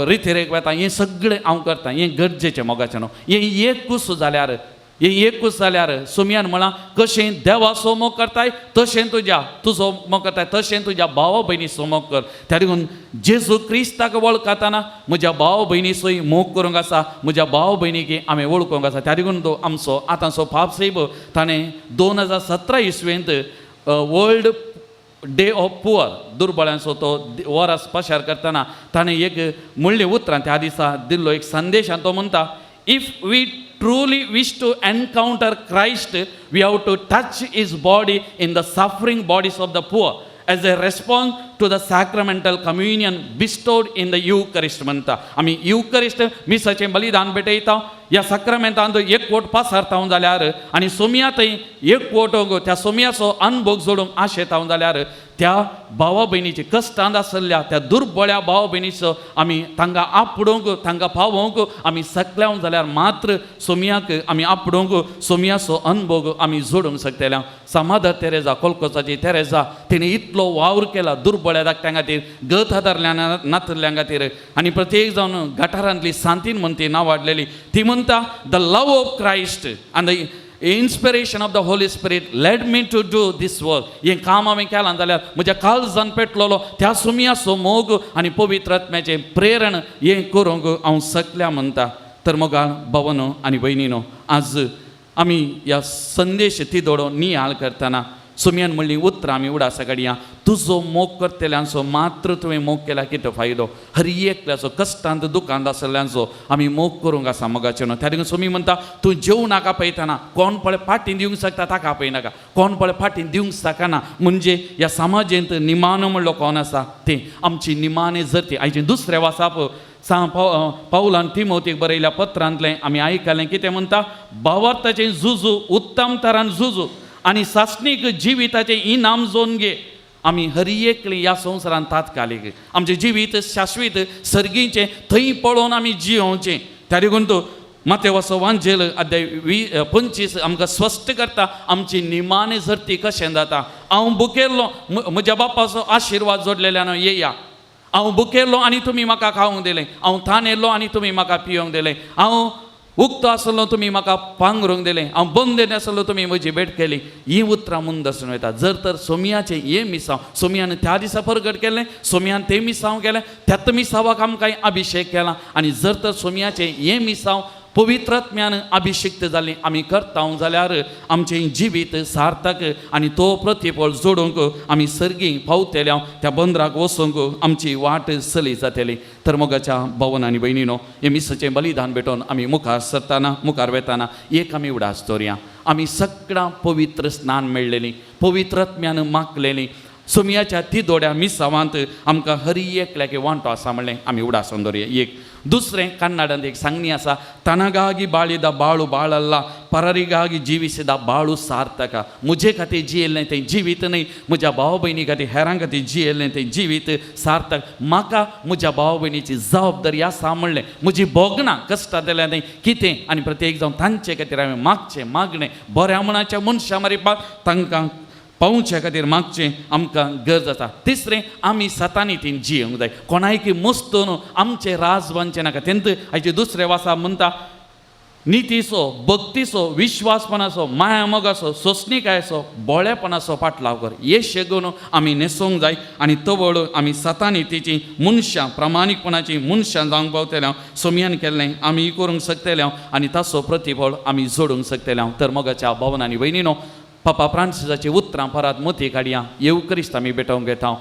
Speaker 7: रितीरेक वेता, हें सगळें हांव करता, हें गरजेचें मोगाचें न्हू. हें एकूच जाल्यार सोमयान म्हळां कशें देवाचो मोग करताय तशें तुजो मोग करताय, तशें तुज्या भावा भयणीचो मोग कर. त्या देखून जेजू क्रिस्ताक वळखताना म्हज्या भाव भयणीचोय मोग करूंक आसा, म्हज्या भाव भयणीक हांवें वळखूंक आसा. त्या देखून तो आमचो आतांचो पापसाहेब ताणें 2017 इसवेंत वर्ल्ड डे ऑफ पुअर, दुर्बळांचो तो वरस पशार करतना ताणें एक म्हणलें उतरां त्या दिसा दिल्लो एक संदेशान. तो म्हणटा, if we truly wish to encounter Christ, we have to touch his body in the suffering bodies of the poor as a response to the sacramental communion bestowed in the Eucharist. म्हणटा आमी युकरिस्ट मिसाचें बलिदान भेटयता, ह्या सक्रमेंतान एक vote पासारताव जाल्यार आनी सोमयातय एक vote त्या सोमयाचो अनुभव जोडूंक आशेताव जाल्यार त्या भावा भयणीची कश्टांत आसल्या त्या दुर्बळ्या भावा भयणीचो आमी तांकां आपडूंक, तांकां पावोवंक आमी सकल्याव जाल्यार मात्र सोमयाक आमी आपडूंक, सोमयाचो अनुभव आमी जोडूंक शकतल्या. समाधर तेरेजा, कोलकाताची तेरेजा, तिणें इतलो वावर केला दुर्बळ्या धाकट्यां खातीर, गत हातारल्या नातरल्यां खातीर. आनी प्रत्येक जावन गटारांतली सांतीन म्हण ती नांवाडलेली. ती म्हणटा, the love of Christ and the inspiration of the Holy Spirit led me to do this work. हें काम हांवें केलां जाल्यार म्हज्या काळजान पेटलोलो त्या सोमयाचो मोग आनी पवित्र आत्म्याचें प्रेरण हें करूंक हांव सकल्या म्हणटा. तर मोगाळ भावनो आनी भयणीनो, आज आमी ह्या संदेश तिदोडो नियाळ करतना सोमयान म्हणली उतरां आमी उडासा काडया. तुजो मोग करतल्यांचो मात्र तुवें मोग केला कितें फायदो? हर एकल्याचो कश्टांत दुखांत आसल्यांचो आमी मोग करूंक आसा मोगाचें न्हू. त्या देखून सोमी म्हणटा, तूं जेवणाक आपयतना कोण पळय फाटीं दिवंक शकता ताका आपयनाका, कोण पळय फाटीं दिवंक शकना. म्हणजे ह्या समाजेंत निमाण म्हणलो कोण आसा तें आमची निमाणे जरती. आयचें दुसरें वासाप पावलान तिमोथीक बरयल्या पत्रांतलें आमी आयकलें कितें म्हणटा, भावार्थाचें झुजू उत्तम तरान झुजू आनी सासणीक जिविताचें इनाम जोन घे. आमी हर एकली ह्या संवसारांत तात्कालीक, आमचें जिवीत शाश्वीत सर्गीचें थंय पळोवन आमी जियोवचें. त्या देखून तो मातेवाचो वांजेल अध्याय 25 आमकां स्पश्ट करता आमची निमाणे झरती कशें जाता. हांव भुकेल्लो, म्हज्या बापाचो आशिर्वाद जोडलेल्यान येया. हांव भुकेल्लो आनी तुमी म्हाका खावंक दिलें, हांव थानेल्लो आनी तुमी म्हाका पियोंक दिलें, हांव उक्तो आसलो तुमी म्हाका पांगरूंक दिलें, हांव बंदेन आसलो तुमी म्हजी भेट केली. हीं उतरां म्हूण दर्शन वयता. जर तर सोमयाचें हें मिसांव सोमयान त्या दिसा प्रगट केलें, सोमयान तें मिसांव केलें, त्याच मिसावाक आमकां अभिशेक केला. आनी जर तर सोमयाचें हें मिसांव पवित्रात्म्यान अभिषिक्त जाल्लीं आमी करता जाल्यार आमचें जिवीत सार्थक आनी तो प्रतिफळ जोडूंक आमी सर्गी पावतल्या त्या बंदराक वचूंक आमची वाट चली जातली. तर मोगाच्या भावन आनी भयणीनो, हें मिसाचें बलिदान भेटोवन आमी मुखार वेताना एक आमी उडास दवरया. आमी सगळां पवित्र स्नान मेळ्ळेलीं, पवित्रात्म्यान मागलेलीं. सोमयाच्या तिदोड्या मिसावांत आमकां हर एकल्याक वांटो आसा म्हणलें आमी उडासन दवरया. एक दुसरें कन्नडांत एक सांगणी आसा, तनಗಾಗಿ ಬಾಳಿದ ಬಾಳು ಬಾಳಲ್ಲ, ಪರರಿಗಾಗಿ ಜೀವಿಸಿದ ಬಾಳು ಸಾರ್ಥಕ. मुजे खातीर जियेलें तें जिवीत न्हय, म्हज्या भाव भयणी खातीर हेरां खातीर जियेलें तें जिवीत सार्थक. म्हाका म्हज्या भाव भयणीची जबाबदारी आसा म्हणलें. म्हजी भोगणां कश्टां जाल्यार न्हय कितें, आनी प्रत्येक जावन तांचे खातीर हांवें मागणें बऱ्या मनाच्या मनशां मारिपाक तांकां पावचे खातीर मागचें आमकां गरज आसा. तिसरें, आमी सतानितीन जियोंक जाय. कोणायकी मस्तो न्हू, आमचें राजवंचें नाका. तेंत हाचे दुसरें वासा म्हणटा, नितीचो, भक्तीचो, विश्वासपणाचो, माया मोगाचो, सोंसणीकायेचो, बोळेपणाचो पाटलाव कर. हे शेगून आमी न्हेसोंक जाय. आनी तवळ आमी सतानितीची मनशां, प्रामाणीकपणाची मनशां जावंक पावतल्या. सोमयान केल्लें आमी करूंक शकतल्या आनी ताचो प्रतिफळ आमी जोडूंक शकतल्या. तर मोगाच्या भावन आनी भयणीनो, पापा फ्रांसिसाची उतरां परत मोती काडया. येवक्रिस्त आमी भेटोवंक येता.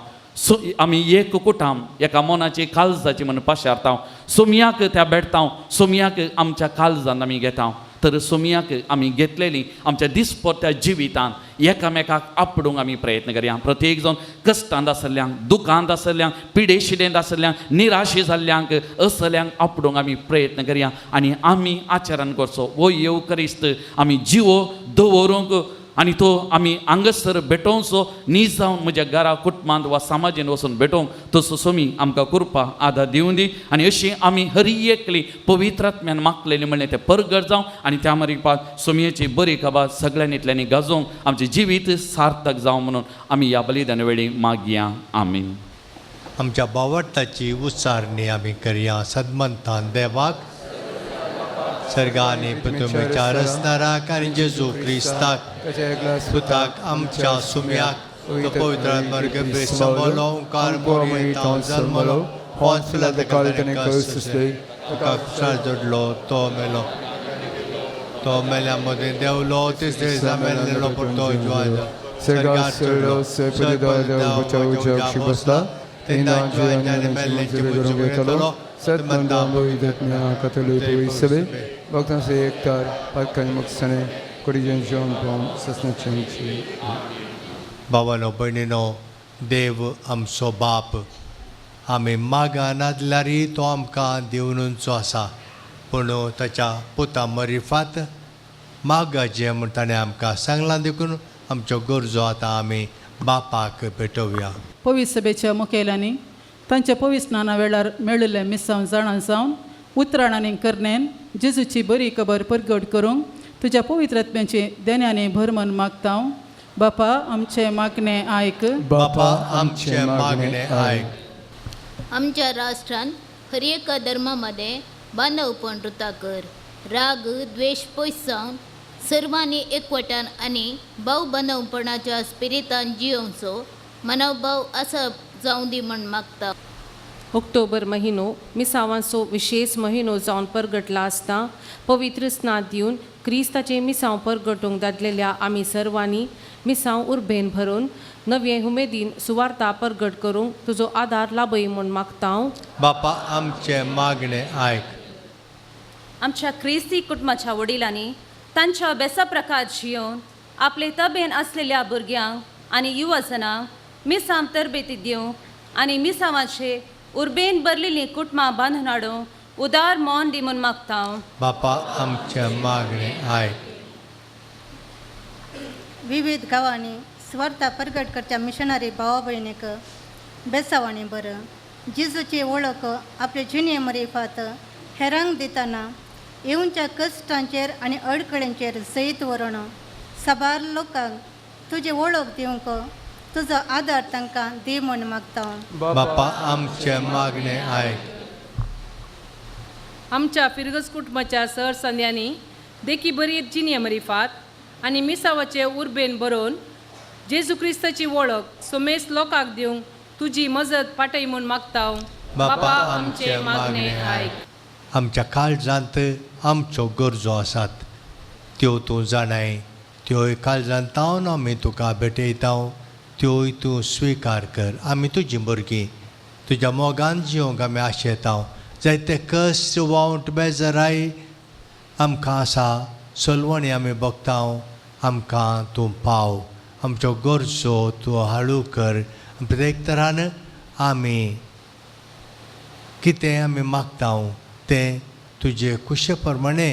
Speaker 7: आमी एक कुटाम एका मनाची काळजाची म्हण पाशारता. सोमयाक त्या भेटता, सोमयाक आमच्या काळजान आमी घेता. तर सोमयाक आमी घेतलेली आमच्या दिसपट्ट्या जिवितांत एकामेकाक आपडूंक आमी प्रयत्न करया. प्रत्येक जावन कश्टांत आसल्यांक, दुखांत आसल्यांक, पिडेशिडेंत आसल्यांक, निराशे जाल्ल्यांक असल्यांक आपडूंक आमी प्रयत्न करया. आनी आमी आचरण करचो. वो येवक्रिस्त आमी जिवो दवरूंक आनी तो आमी हांगसर भेटोवचो नीज जावन म्हज्या घरा कुटुंबांत वा समाजीन वचून भेटोवंक तसो सोमी आमकां करपा आदार दिवं दी आनी अशी आमी हर एकली पवित्र आत्म्यान मागलेली म्हणलें तें परगट जावं आनी त्या मार्फत सोमयेची बरी खबर सगळ्यांनीतल्यांनी गाजोवंक आमचें जिवीत सार्थक जावं म्हणून आमी ह्या बलिदान वेळी मागया आमीन.
Speaker 3: आमच्या बावटाची उच्चारणी आमी करया सदमंतान देवाक सर्गांनी पृथ्वीच्या रचणाराक आनी जेजू क्रिस्ताक सुताक आमच्या सुम्याक तो पवित्र मार्ग बेसमलो ओंकार मोरयेतां जल्मलो पोंच पिलात काळतने कसले तुका कुशाळ जोडलो तो मेलो तो मेल्या मदें देवलो तिसरे दिसा मेल्लेलो परतो ज्वालो सर्गार चडलो बचाव बसला तेन्ना जिवांनी मेल्लेंचे बचाव घेतलो सदमंतां कथोलीक सभे भक्तांचे एकतार पाकांनी मुक्तसाणे कोडिजन जॉन पॉम ससनाचेंची भावानो भयणीनो देव आमचो बाप आमी मागा नादल्यारी तो आमकां दिवनूचो आसा पूण ताच्या पुता मरिफात मागा जें म्हण ताणें आमकां सांगलां देखून आमच्यो गरजो आतां आमी बापाक पेटोवया.
Speaker 6: पवित्र सभेच्या मुखेल्यांनी तांच्या पवित्र स्नाना वेळार मेळिल्ल्या मिसांव जाणां जावन उतराण आनी करण्यान जेजूची बरी खबर परगट करूंक तुज्या पवित्र आत्म्याचे देण्याने भरमन मागता. बापा आमचे मागणे आयक.
Speaker 3: बापा आमचे मागणे आयक.
Speaker 8: आमच्या राष्ट्रान हर एका धर्मामध्ये बांधवपण वृत्ता कर. राग द्वेष पयस जावन सर्वांनी एकवटान आनी भाव बांधवपणाच्या स्पिरितान जियोवचो मनोभाव आसा जावं दी म्हण मागता.
Speaker 4: ऑक्टोबर महिनो मिसावांचो विशेष महिनो जावन परगटला आसता पवित्र स्नान दिवन क्रिस्ताचे मिसांव परगटूंक दादलेल्या आमी सर्वांनी मिसांव उर्बेन भरून नवे उमेदीन सुवार्ता परगट करूंक तुजो आदार लाभय म्हूण मागता.
Speaker 3: बापा आमचे मागणे आयक.
Speaker 1: आमच्या ख्रिस्ती कुटुंबाच्या वडिलांनी तांच्या बेसा प्रकार जियोवन आपले तबेन असलेल्या भुरग्यांक आनी युवजनांक मिसांव तरबेती दिवंक आनी मिसांवाचे उर्बेन भरलेलीं कुटुंबां बांदून हाडूंक उदार मोन दी म्हूण मागता.
Speaker 3: बापा आमचे मागणे आयक.
Speaker 9: विविध गांवांनी स्वार्था परगट करच्या मिशनरी भावा भयणीक बेसावांनी बरं जेजूची वळख आपले जिणे मरिफात हेरांक दितना येवच्या कश्टांचेर आनी अडखळ्यांचेर सयत व्हरून साबार लोकांक तुजी वळख दिवंक तुजो आदार तांकां दी म्हूण मागता.
Speaker 3: बापा आमचे मागणे आयक.
Speaker 10: आमच्या फिरगस कुटुंबाच्या सर संध्यांनी देखी बरी जिनिये मरिफात आनी मिसावाचे उर्बेन बरोवन जेजू क्रिस्ताची वळख सोमेस लोकांक दिवंक तुजी मजत पाटय म्हूण मागता.
Speaker 3: बापा आमचे मागणे आयक. आमच्या काळजांत आमच्यो गरजो आसात त्यो तूं जाणाय. त्योय काळजांत तावन आमी तुका भेटयता. त्योय तूं स्विकार कर. आमी तुजीं भुरगीं तुज्या मोगान जिवंक आमी आशेता. जायते कश्ट वावंट बेजाराय आमकां आसा सलवणी आमी भोगता. आमकां तूं पाव. आमच्यो गरजो तूं हाळू कर. प्रत्येक तरान आमी कितें आमी मागता तें तुजे कुशे प्रमाणे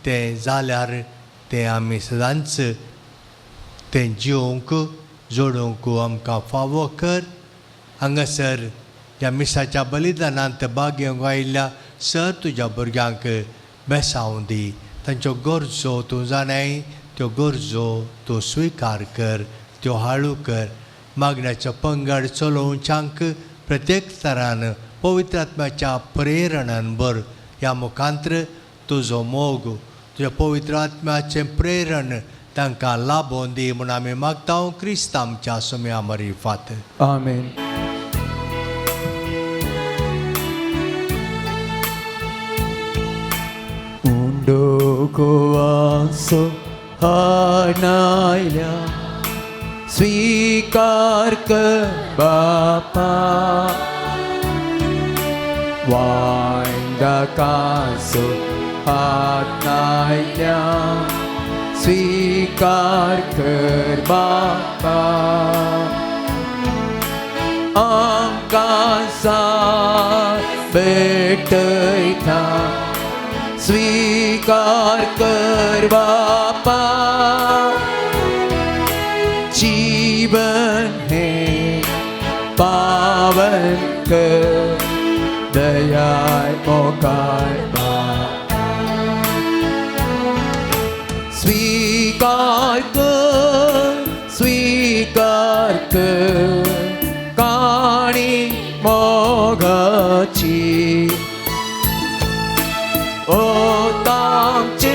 Speaker 3: तें जाल्यार तें आमी सदांच तें जिवंक जोडूंक आमकां फावो कर. हांगासर ह्या मिसाच्या बलिदानांत भाग घेवंक आयिल्ल्या सर तुज्या भुरग्यांक बेसावूं दी. तांच्यो गरजो तूं जाणाय. त्यो गरजो तूं स्विकार कर. त्यो हाळू कर. मागण्याचो पंगड चलोवच्यांक प्रत्येक तरान पवित्र आत्म्याच्या प्रेरणान भर. ह्या मुखांत्र तुजो मोग तुज्या पवित्र आत्म्याचें प्रेरण तांकां लाभोवन दी म्हूण आमी मागता. क्रिस्त आमच्या सुम्या मरिफात.
Speaker 2: आमेन. उंडोकोवासो हानायल्या स्वीकार कर बापा. वांगकासो हानायल्या स्वीकार कर बापा. आमकां साथ भेटयता स्वीकार कर बापा. dayay mo kay Bapa. Sweetheart kaning mo 같이 오땀찍은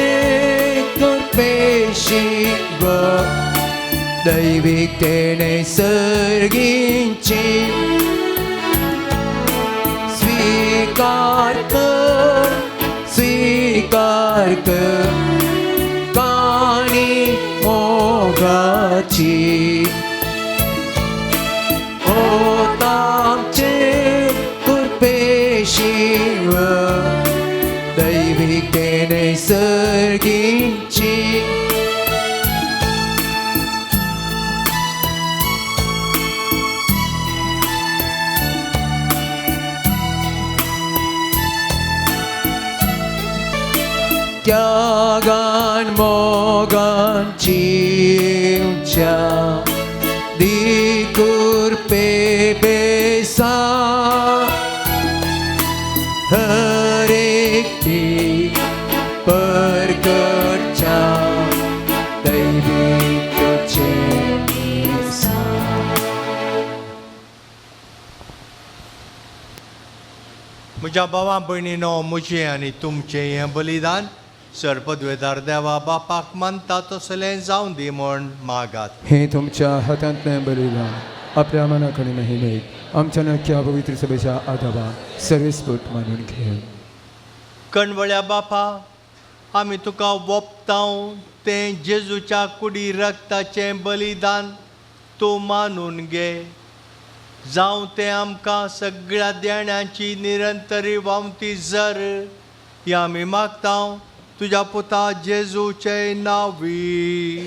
Speaker 2: 배신과 David tenay serginci Sweetheart kaning mo 같이 오땀찍은 배신과 David tenay serginci Yagan mogan ciumca di kurpe besa Harikti bekerja David kecenisa
Speaker 3: म्हज्या भावां भयणीनो म्हजें आनी तुमचें हें बलिदान सर्पद्वेदार देवा बापाक मानता तसलें जावं दी म्हण मागात.
Speaker 2: हे तुमच्या हातांतलें बलिदान आपल्या मनाकडे मेहनत आमच्या नक्या पवित्र सभेच्या आदारान सर्वेस्फूट मानून घे.
Speaker 3: कणवळ्या बापा आमी तुका वोपताव तें जेजूच्या कुडी रक्ताचें बलिदान तूं मानून घे. जावं तें आमकां सगळ्या देण्यांची निरंतरी वावती जर ही आमी मागताव तुज्या पुता जेजूचे नांवी.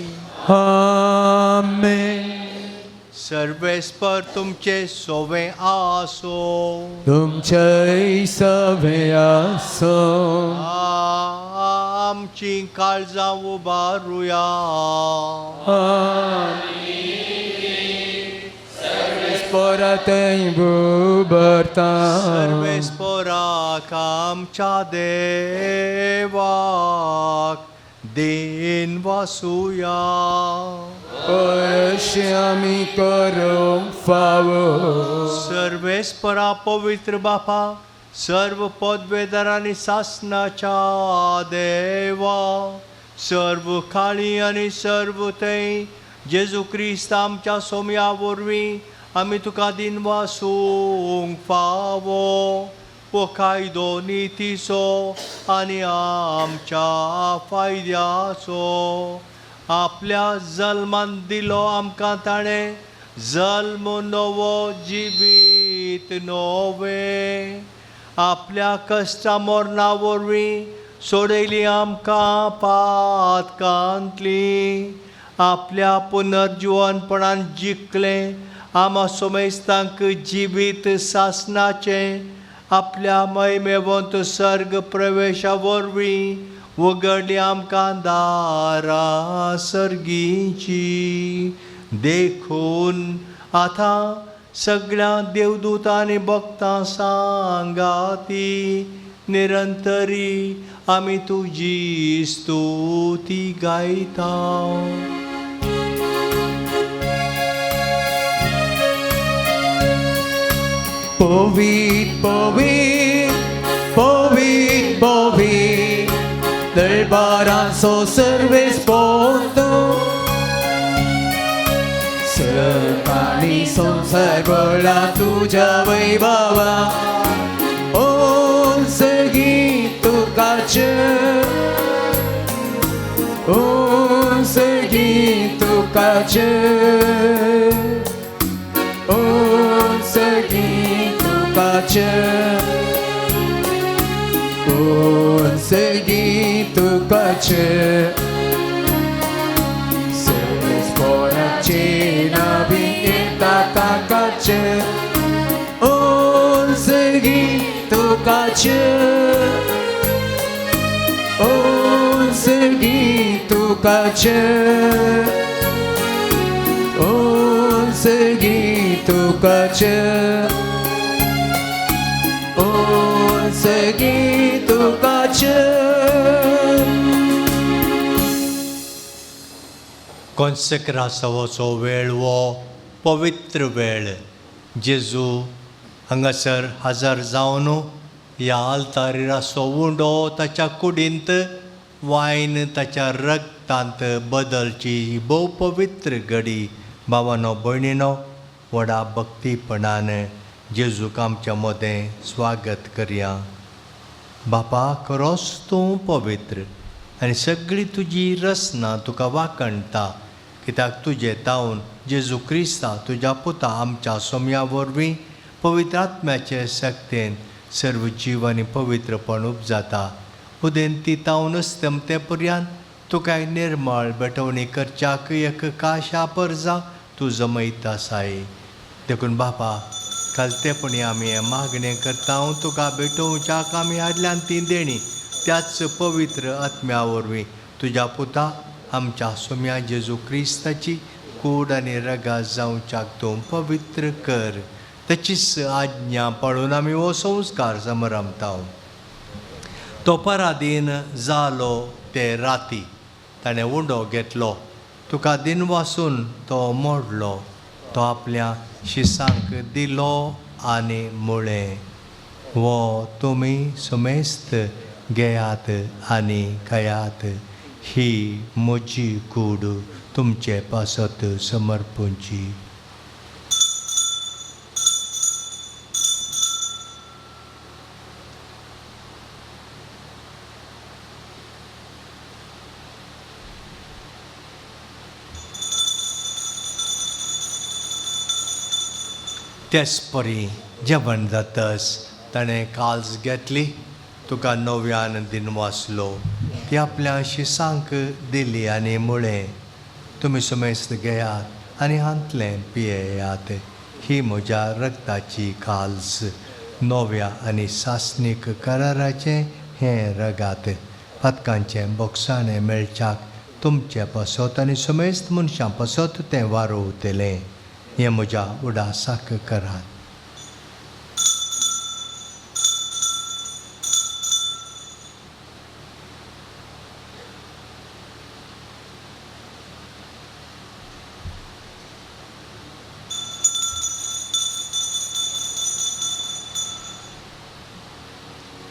Speaker 2: आमेन.
Speaker 3: सर्वेस्पर तुमचे सोवें आसो.
Speaker 2: तुमचेय सवें आसो.
Speaker 3: आमची काळजां उबारुया.
Speaker 2: सर्वेस्परातें बुबरता.
Speaker 3: सर्वेस्पराक आमच्या देवाक दिन वासुया.
Speaker 2: अशें आमी करूंक फावो.
Speaker 3: सर्वेस्परा पवित्र बापा सर्व पदवेदारांनी सासनाच्या देवा सर्व काळी आनी सर्व थंय जेजू क्रिस्त आमच्या सोम्या वरवीं आमी तुका दिन वासूंक फावो. वो कायदो नितीचो आनी आमच्या फायद्याचो आपल्या जल्मान दिलो आमकां ताणें जल्म नवो जिवीत नोवें आपल्या कश्टा मरणा वरवीं सोडयली आमकां पातकांतली आपल्या पुनर्जीवनपणान जिखलें आमा सोमेस्तांक जिवीत सासनाचें आपल्या महिमेवंत सर्ग प्रवेशा वरवीं वगडली आमकां दारां सर्गीची देखून आतां सगळ्या देवदूतां आनी भक्तां सांगाती निरंतरी आमी तुजी स्तुती गायता.
Speaker 2: Povit, povit, povit, povit, dărbaranțo serves ponto. Sărcanii sunt sărgola tuja văibava, un săghit tu cace, un săghit tu cace, un săghit tu cace, un săghit tu cace. Cina vineta cacace, un seguito cace, un seguito cace, un seguito cace, ओ सगी तुकाच
Speaker 3: कॉन्सेक्रासवाचो वेळ वो पवित्र वेळ जेजू हांगासर हजर जावन ह्या आल्तारीराचो उंडो ताच्या कुडींत वायन ताच्या रगतांत बदलची ही भोव पवित्र घडी भावानो भयणीनो व्हडा भक्तीपणान जेजूक आमच्या मदें स्वागत करया. बापा खरोच तूं पवित्र आनी सगळी तुजी रचना तुका वाकणटा कित्याक तुजे तावन जेजू क्रिस्ता तुज्या पुता आमच्या सोम्या वरवीं पवित्र आत्म्याचे शक्तीन सर्व जीव आनी पवित्रपण उपजाता. उदेन ती तावनच ते पर्यंत तुका निर्मळ बेटवणी करच्याक एक काशा परजा तूं जमयता साई. देखून बापा कालतेपणी आमी हें मागणें करता तुका बेटोवच्याक आमी आदल्यान ती देणी त्याच पवित्र आत्म्या वरवीं तुज्या पुता आमच्या सोम्या जेजू क्रिस्ताची कूड आनी रगा जावच्याक तूं पवित्र कर. ताचीच आज्ञा पाळून आमी हो संस्कार समरमता. तो पराधीन जालो ते राती ताणें उंडो घेतलो. तुका दिनवासून तो मोडलो. तो आपल्या शिसांक दिलो आनी म्हळें वो तुमी समेस्त घेयात आनी खायात. ही म्हजी कूड तुमचे पासत समर्पूंची. तेच परी जेवण जातस ताणें काल्ज घेतली. तुका नव्यान दिनवासलो. ती आपल्या शिसांक दिली आनी म्हळें तुमी समेस्त घेयात आनी हांतलें पियेयात. ही म्हज्या रगताची काल्ज नव्या आनी सासणीक कराराचें हें रगात. पदकांचें बोक्साणें मेळच्याक तुमचे पासत आनी समेस्त मनशां पासत तें वारोवतलें. हें म्हज्या उडासाक करात.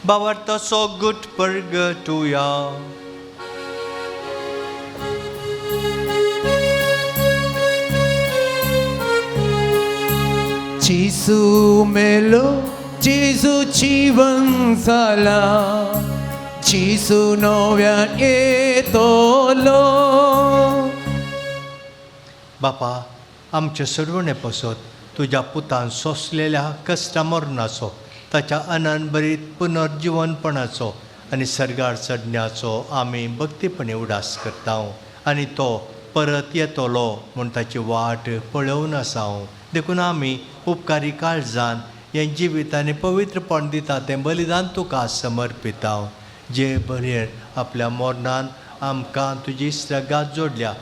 Speaker 3: बावार्थाचो गुट परगटुया.
Speaker 2: जेजू मेलो, जेजू जीवन जाला, जेजू नव्यान येतलो.
Speaker 3: बापा आमचे सर्वणे पासत तुज्या पुतान सोंसलेल्या कश्टा मरणाचो ताच्या आनंदभरीत पुनर्जीवनपणाचो आनी सर्गार चडण्याचो आमी भक्तीपणे उडास करता. आनी तो परत येतलो म्हूण ताची वाट पळोवन आसा. देखून आमी उपकारी काळजान हें जिवीत आनी पवित्रपण दिता तें बलिदान तुका समर्पिता. जे बरेर आपल्या मरणान आमकां तुजी इश्टागात जोडल्या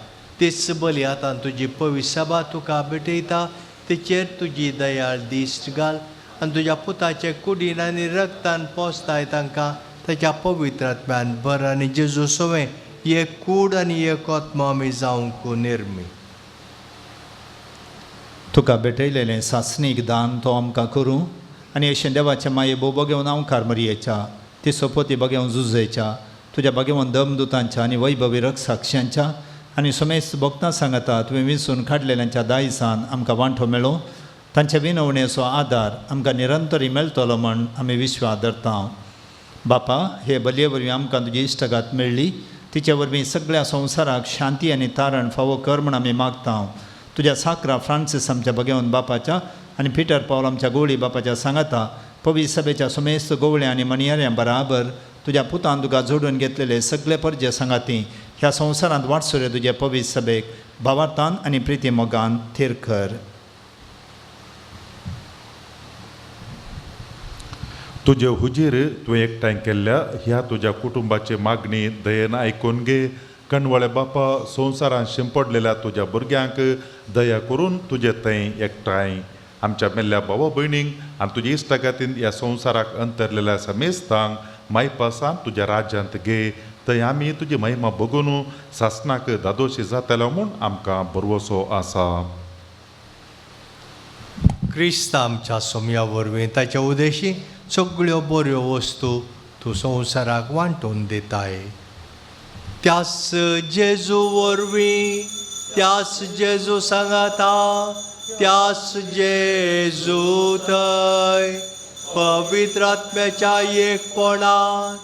Speaker 3: तीच बली आतां तुजी पवित्र सभा तुका भेटयता. तेचेर तुजी दयाळ दिश्ट घाल आनी तुज्या पुताचे कुडीन आनी रगतान पोसताय तांकां ताच्या पवित्र आत्म्यान भर आनी जेजू सोवें एक कूड आनी एक आत्मा आमी जावंक निर्मी.
Speaker 11: तुका भेटयलेलें सासणीक दान तो आमकां करूं आनी अशें देवाच्या माये भोव बगेवन हांवकार मरयेच्या ती सोपोती बगेवन झुजेच्या तुज्या बगेवन दमदुतांच्या आनी वैभवी रक्षसाक्षांच्या आनी समेस्त भक्तां सांगता तुवें विंचून काडलेल्यांच्या दायजान आमकां वांटो मेळो. तांच्या विनवणेचो आदार आमकां निरंतरी मेळटलो म्हण आमी विश्वास धरता. बापा हे बलये वरवीं आमकां तुजी इश्टगात मेळ्ळी. तिचे वरवीं सगळ्या संवसाराक शांती आनी तारण फावो कर म्हण आमी मागता. तुज्या साकरा फ्रांसीस आमच्या बगेवन बापाच्या आनी पिटर पावल आमच्या गोवळी बापाच्या सांगाता पवित्र सभेच्या समेस्त गोवळ्या आनी मणयाऱ्यां बराबर तुज्या पुतान तुका जोडून घेतलेले सगळे परजे सांगाती ह्या संवसारांत वाटसुरे तुजे पवित्र सभेक भावार्थान आनी प्रिती मोगान थीर कर.
Speaker 12: तुजे हुजीर तुवें एकठांय केल्ल्या ह्या तुज्या कुटुंबाची मागणी दयेन आयकून घे. कणवळे बापा संवसारांत शिंपडलेल्या तुज्या भुरग्यांक दया करून तुजे थंय एकठांय आमच्या मेल्ल्या भावा भयणींक आनी तुज्या इश्टा खातीर ह्या संवसाराक अंतरलेल्या समेस्तांक मायपासान तुज्या राज्यांत घे. थंय आमी तुजी महिमा बगून सासणाक दादोशी जातलो म्हूण आमकां बरवसो आसा.
Speaker 3: क्रिस्त आमच्या सोम्या वरवीं ताच्या उदेशी सगळ्यो बऱ्यो वस्तू तूं संवसाराक वांटून दिताय. त्याच जेजू वरवीं त्याच जेजू सांगाता त्याच जेजू थंय पवित्र आत्म्याच्या एकपणान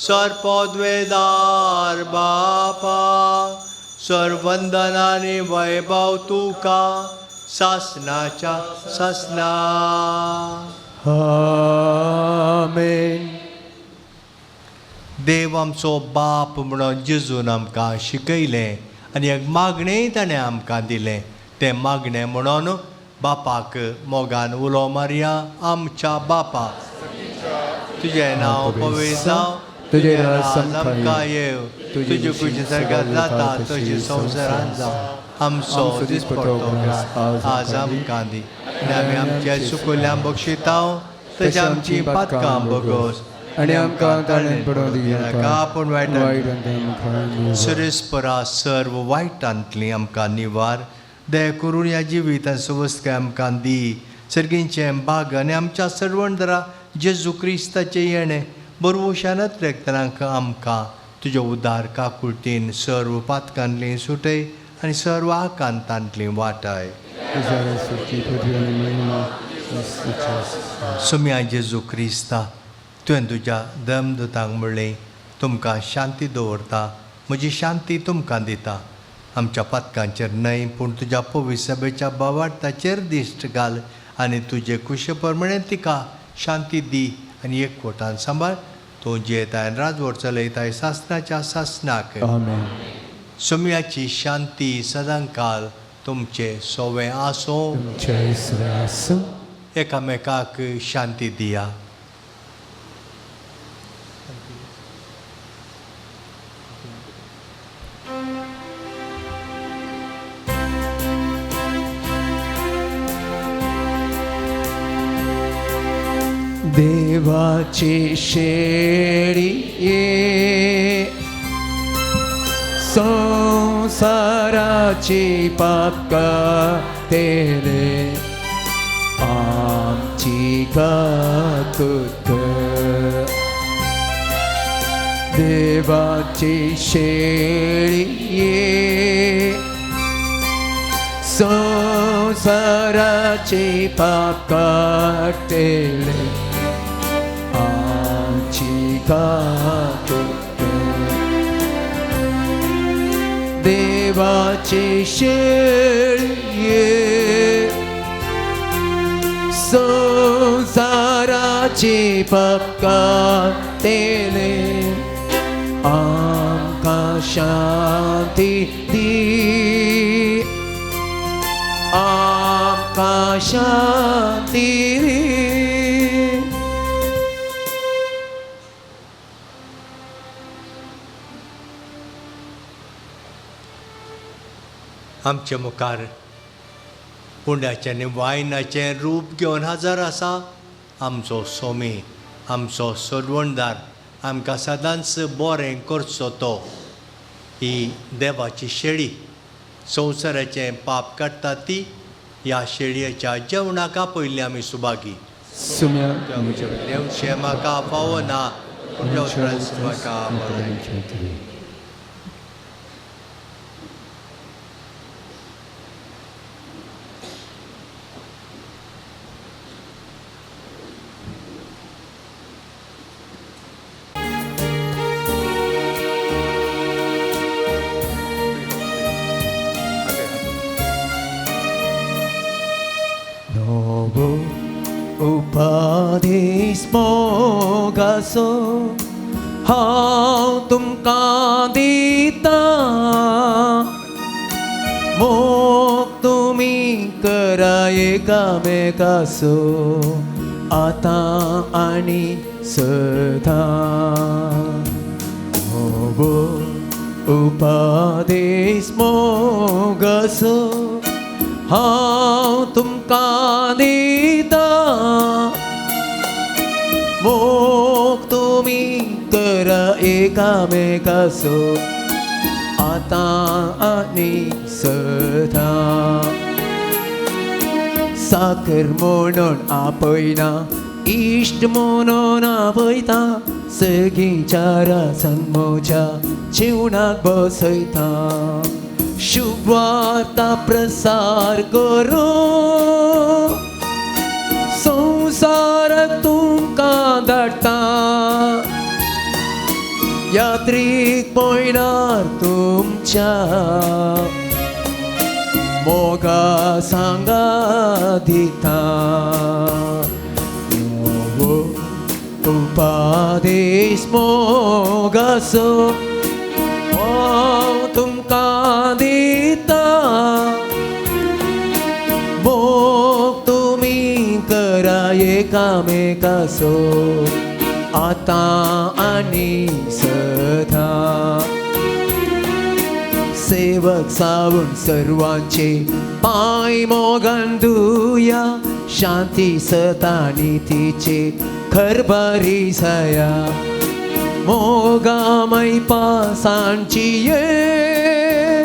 Speaker 3: सर्पद्वेदार बापा सर्वंदनानी वैभव तुका सासनाच्या सासना.
Speaker 2: आमेन.
Speaker 3: देव आमचो बाप म्हणून जेजून आमकां शिकयलें आनी एक मागणेंय ताणें आमकां दिलें. तें मागणें म्हणून बापाक मोगान उलो मारया. आमच्या बापा तुजें नांव पवित्र जावं
Speaker 2: तुजें
Speaker 3: तुजें
Speaker 2: राज
Speaker 3: राज आमकां
Speaker 2: आमकां
Speaker 3: येव तुजी कुशीं सरकारांत जाता तशी संवसारांत जावं. आमचो दिसपट्टो घाल आज आमकां दी आनी आमी आमच्या चुकल्यांक बक्षितांव तशें आमची पातकां बगोस
Speaker 2: आनी आमकां ताणें पडोवंक दिनाका
Speaker 3: पूण वायटांतल्यान सुरेस्परा सर्व वायटांतली आमकां निवार. दया करून ह्या जिवितांत सुवस्थकाय आमकां दी. सर्गींचें भाग आनी आमच्या सर्वंतरा जेजू क्रिस्ताचें येणें बरवशानत रेखतनाक आमकां तुज्या उदार काकुळटीन सर्व पातकांतली सुटय आनी सर्व आकांतांतली वाटाय. सुम्या जेजू क्रिस्ता तुवें तुज्या धर्मदूतांक म्हणलें तुमकां शांती दवरता म्हजी शांती तुमकां दिता. आमच्या पातकांचेर न्हय पूण तुज्या पवित्र सभेच्या भावार्थाचेर दिश्ट घाल आनी तुजे कुशे प्रमाणे तिका शांती दी आनी एकवटान सांबाळ. तूं जेताय राजवट चलयताय सासणाच्या सासणाक. सुम्याची शांती सदांकाल तुमचे सोवे आसूं. एकामेकाक शांती दिया.
Speaker 2: देवाची शेळी ये संसाराची पापका तेरे आमची काकूत. देवाची शेळी ये संसाराची पापका तेरे देवाची शेळये संसाराची पापका तेले आमकां शांती दी. आमकां शांती दी.
Speaker 3: आमचे मुखार पुण्याचें आनी वायनाचें रूप घेवन हजर आसा आमचो सोमी आमचो सोडवणदार. आमकां सदांच बरें करचो तो. ही देवाची शेळी संवसाराचें पाप काडटा ती. ह्या शेळयेच्या जेवणाक पयलीं आमी सुभागी. देवशें म्हाका फावो ना म्हाका
Speaker 2: उपाधीस मोगासो हांव तुमकां दिता. मोग तुमी करा एकामेकासो आतां आनी सदां. उपाधीस मोगासो हांव
Speaker 13: तुमकां दिता मोग तुमी करा एकामेकाचो आतां आनी सदां साकर म्हणून आपयना इश्ट म्हणून आपयता सगळींच्या सन्मोच्या जीवनाक बसयता शुभ वार्ता प्रसार करो संवसाराक तुमकां धाडटा यात्रीक पळयणार तुमच्या मोगा सांगा दिता उपादेश मोगाचो हांव तुमकां दिता मोग तुमी करा एकामेकाचो आतां आनी सदां सेवक सावून सर्वांचे पांय मोगान धुया शांती सता नितीचे खरबारी जाया मोगा मैपासांची ये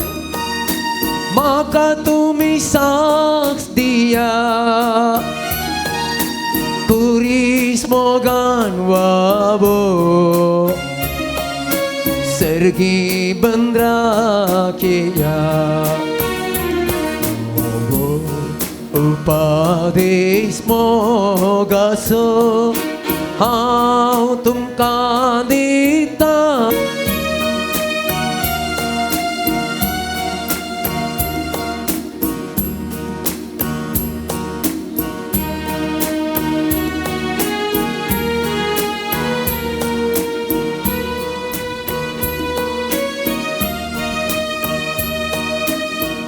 Speaker 13: म्हाका तुमी साक्ष दिया कुरीस मोगान वाबो सर्गी बंद्रा केया उपादेश मोगाचो हांव तुमकां दिता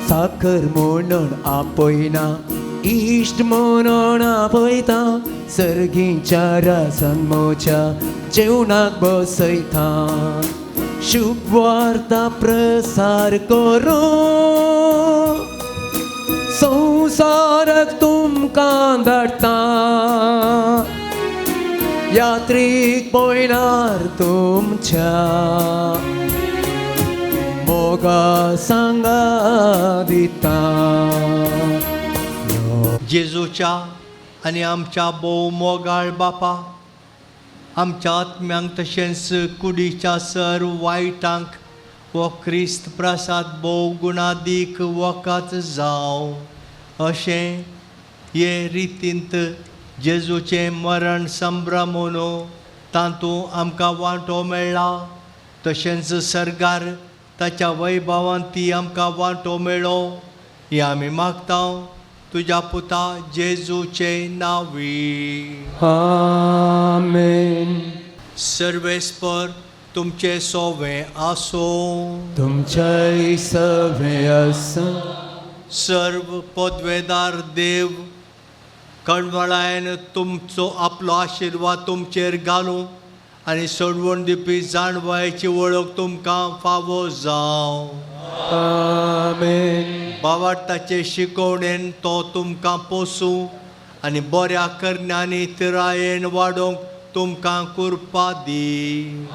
Speaker 13: साकर म्हणून आपयना इश्ट म्हणून आपयता सर्गींच्या सन्मोच्या जेवणाक बसयता शुभ वार्ता प्रसार करो संवसाराक तुमकां धाडटा यात्रीक पळयणार तुमच्या मोगा सांगा दिता
Speaker 3: जेजूच्या आनी आमच्या भोव मोगाळ बापा आमच्या आत्म्यांक तशेंच कुडीच्या सर्व वायटांक हो क्रिस्त प्रसाद भोव गुणादीक वखद जावं अशें हे रितींत जेजूचें मरण संभ्रमून तातूंत आमकां वांटो मेळ्ळा तशेंच सर्गार ताच्या वैभवान ती आमकां वांटो मेळ्ळो ही आमी मागता तुज्या पुता जेजूचे नांवी
Speaker 13: आमेन
Speaker 3: सर्वेस्पर तुमचे सोवे आसो
Speaker 13: तुमचे सवे आसूं
Speaker 3: सर्व पदवेदार देव कळवळायन तुमचो आपलो आशिर्वाद तुमचेर घालूं आनी सोडवण दिवपी जाणवयाची वळख तुमकां फावो जावं
Speaker 13: आमेन
Speaker 3: बावार्थाचे शिकवणेन तो तुमकां पोसूं आनी बऱ्या करण्यांनी तिरायेन वाडोवंक तुमकां कृपा दी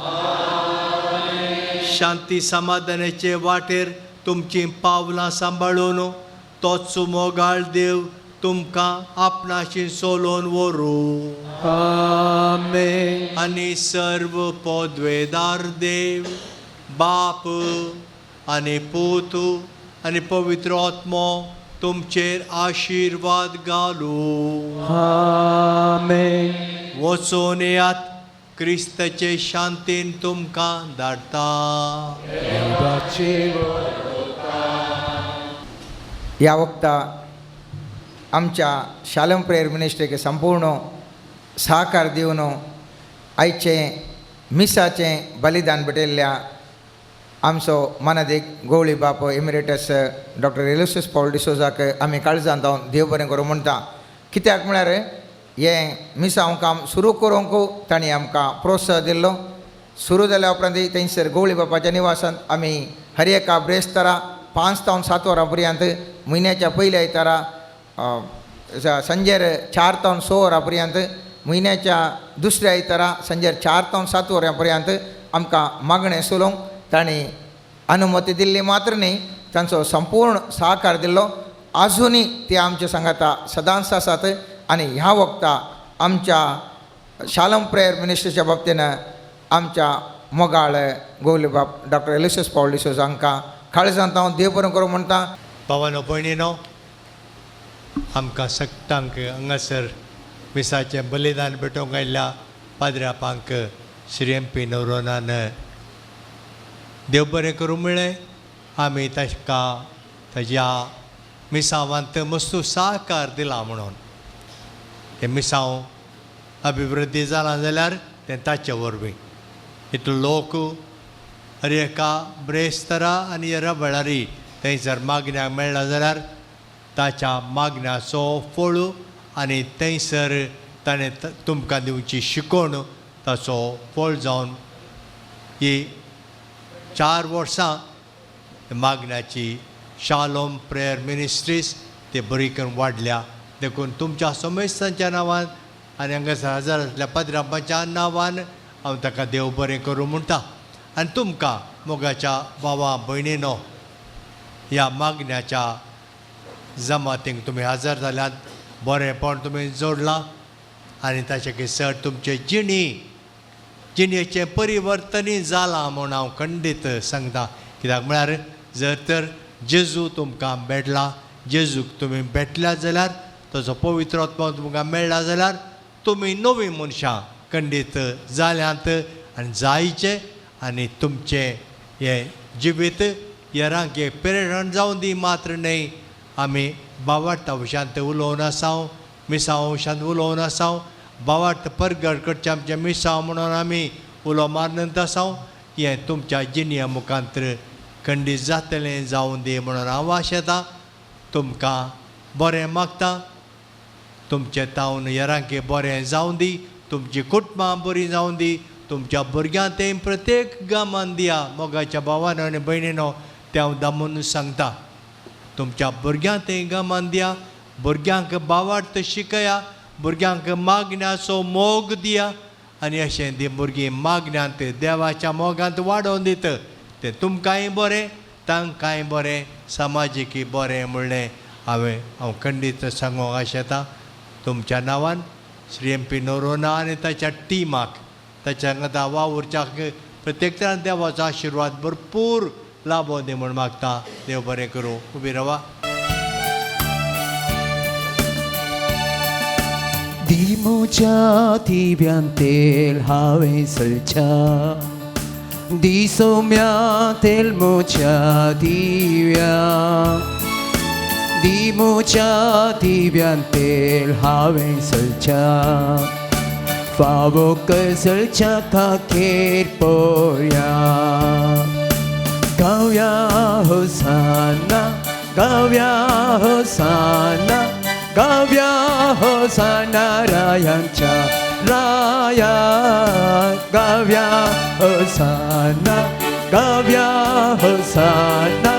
Speaker 3: शांती समाधानाचे वाटेर तुमची पावलां सांबाळून तोच मोगाळ देव तुमकां आपणाशी सोलोवन व्हरूं
Speaker 13: आमेन
Speaker 3: आनी सर्व पदवेदार देव बाप आनी पूत आनी पवित्र आत्मो तुमचेर आशिर्वाद घालूं
Speaker 13: आमेन
Speaker 3: वचून येयात क्रिस्ताचे शांतीन तुमकां धाडटा
Speaker 14: ह्या वक्ता आमच्या शालम प्रेयर मिनिस्ट्रीक संपूर्ण सहकार दिवन आयचे मिसाचें बलिदान भेटयल्ल्या आमचो मानदेक गवळी बाप एमिरेटस डॉक्टर एलोसिस पॉल डिसोजाक आमी काळजांत हांव देव बरें करूं म्हणटा कित्याक म्हळ्यार हें मिसांव काम सुरू करूंक तांणी आमकां प्रोत्साह दिल्लो सुरू जाल्या उपरांत थंयसर गवळी बापाच्या निवासांत आमी हर एका ब्रेस्तारा 5 ते 7 वरां पर्यंत म्हयन्याच्या पयल्या आयतारा संजेर 4 ते 6 वरांपर्यंत म्हयन्याच्या दुसऱ्या इतरा संजेर 4 ते 7 वरांपर्यंत आमकां मागणें सोलोवंक तांणी अनुमती दिल्ली मात्र न्ही, तांचो संपूर्ण सहकार दिल्लो. आजुनी ते आमच्या सांगाता सदांच आसात आनी ह्या वक्ता आमच्या शालम प्रेयर मिनिस्ट्रीच्या बाबतीन आमच्या मोगाळ गोवले बाब डॉक्टर एलिसस पॉल डिसोजा हांकां काळजांत हांव देव बरें करूं म्हणटा.
Speaker 3: भावानो भयणीनो, आमकां सक्तांक हांगासर मिसाचें बलिदान भेटोवंक आयिल्ल्या पाद्र्यापांक श्री MP नवरोनान देव बरें करूं म्हणलें. आमी ताका ताज्या मिसावांत मस्तू सहकार दिला म्हणून हे मिसांव अभिवृद्धी जाला जाल्यार तें ताचे वरवीं इतलो लोक हरिएका ब्रेस्तरा आनी येराबळारी थंयसर मागण्याक मेळ्ळा जाल्यार ताच्या मागण्याचो फळ आनी थंयसर ताणें तुमकां दिवची शिकवण ताचो फळ जावन ही 4 वर्सां मागण्याची शालोम प्रेयर मिनिस्ट्रीज ते बरी करून वाडल्या. देखून तुमच्या समेस्तांच्या नांवान आनी हांगासर हजर आसल्या पाद्रांबाच्या नांवान हांव ताका देव बरें करूं म्हणटा. आनी तुमकां मोगाच्या भावा भयणीनो, ह्या मागण्याच्या जमातींक तुमी हजर जाल्यात, बरेंपण तुमी जोडलां आनी ताचे खंयसर तुमचे जिणेचें परिवर्तनय जालां म्हूण हांव खंडीत सांगता. कित्याक म्हळ्यार जर तर जेजू तुमकां मेळ्ळा, जेजूक तुमी भेटल्या जाल्यार, ताचो पवित्र आत्मा तुमकां मेळ्ळा जाल्यार तुमी नवीं मनशां खंडीत जाल्यांत आनी जायचे. आनी तुमचें हें जिवीत येरांक प्रेरण जावं दी मात्र न्हय. आमी बावार्थ वशांत उलोवन आसां, मिसांव वशांत उलोवन आसां, बावार्थ परगट करचे आमचे मिसांव म्हणून आमी उलो मारनंत आसां. हें तुमच्या जिणया मुखांतर खंडीत जातलें जावं दी म्हणून हांव आशेतां. तुमकां बरें मागता. तुमचें तावन येरांके बरें जावं दी, तुमची कुटुंबां बरीं जावं दी, तुमच्या भुरग्यांक तें प्रत्येक गांवांत दिया. मोगाच्या भावानो आनी भयणीनो, तें हांव दामून सांगता. तुमच्या भुरग्यांक तें गांवांत दिया, भुरग्यांक बावार्थ शिकया, भुरग्यांक मागण्याचो मोग दिया आनी अशें दी भुरगीं मागण्यांत देवाच्या मोगांत वाडोवन दित. तें तुमकांय बरें, तांकांय बरें, समाजीकय बरें म्हणलें हांव खंडीत सांगूंक आशेतां. तुमच्या नांवान श्री MP नोरोना आनी ताच्या टिमाक, ताच्या वांगडा वावुरच्याक प्रत्येक तरान देवाचो आशिर्वाद भरपूर लाभो दी म्हूण मागता. देव बरें करूं. उबी रावा.
Speaker 13: दिमुच्या दिव्यांतेल हांवें सलच्या, दिसोम्यातेल मोच्या दिव्या, दिमुच्या दिव्यांतेल हांवें सलच्या, फावो कसलच्या खाखेर पोळ्या. गावया होसाना, गावया होसाना, गावया होसाना रायांच्या राया. गावया होसाना, गावया होसाना,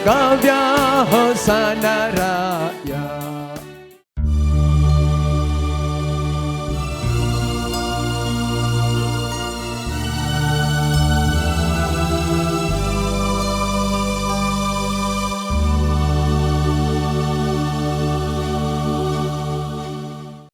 Speaker 13: गावया होसाना राया.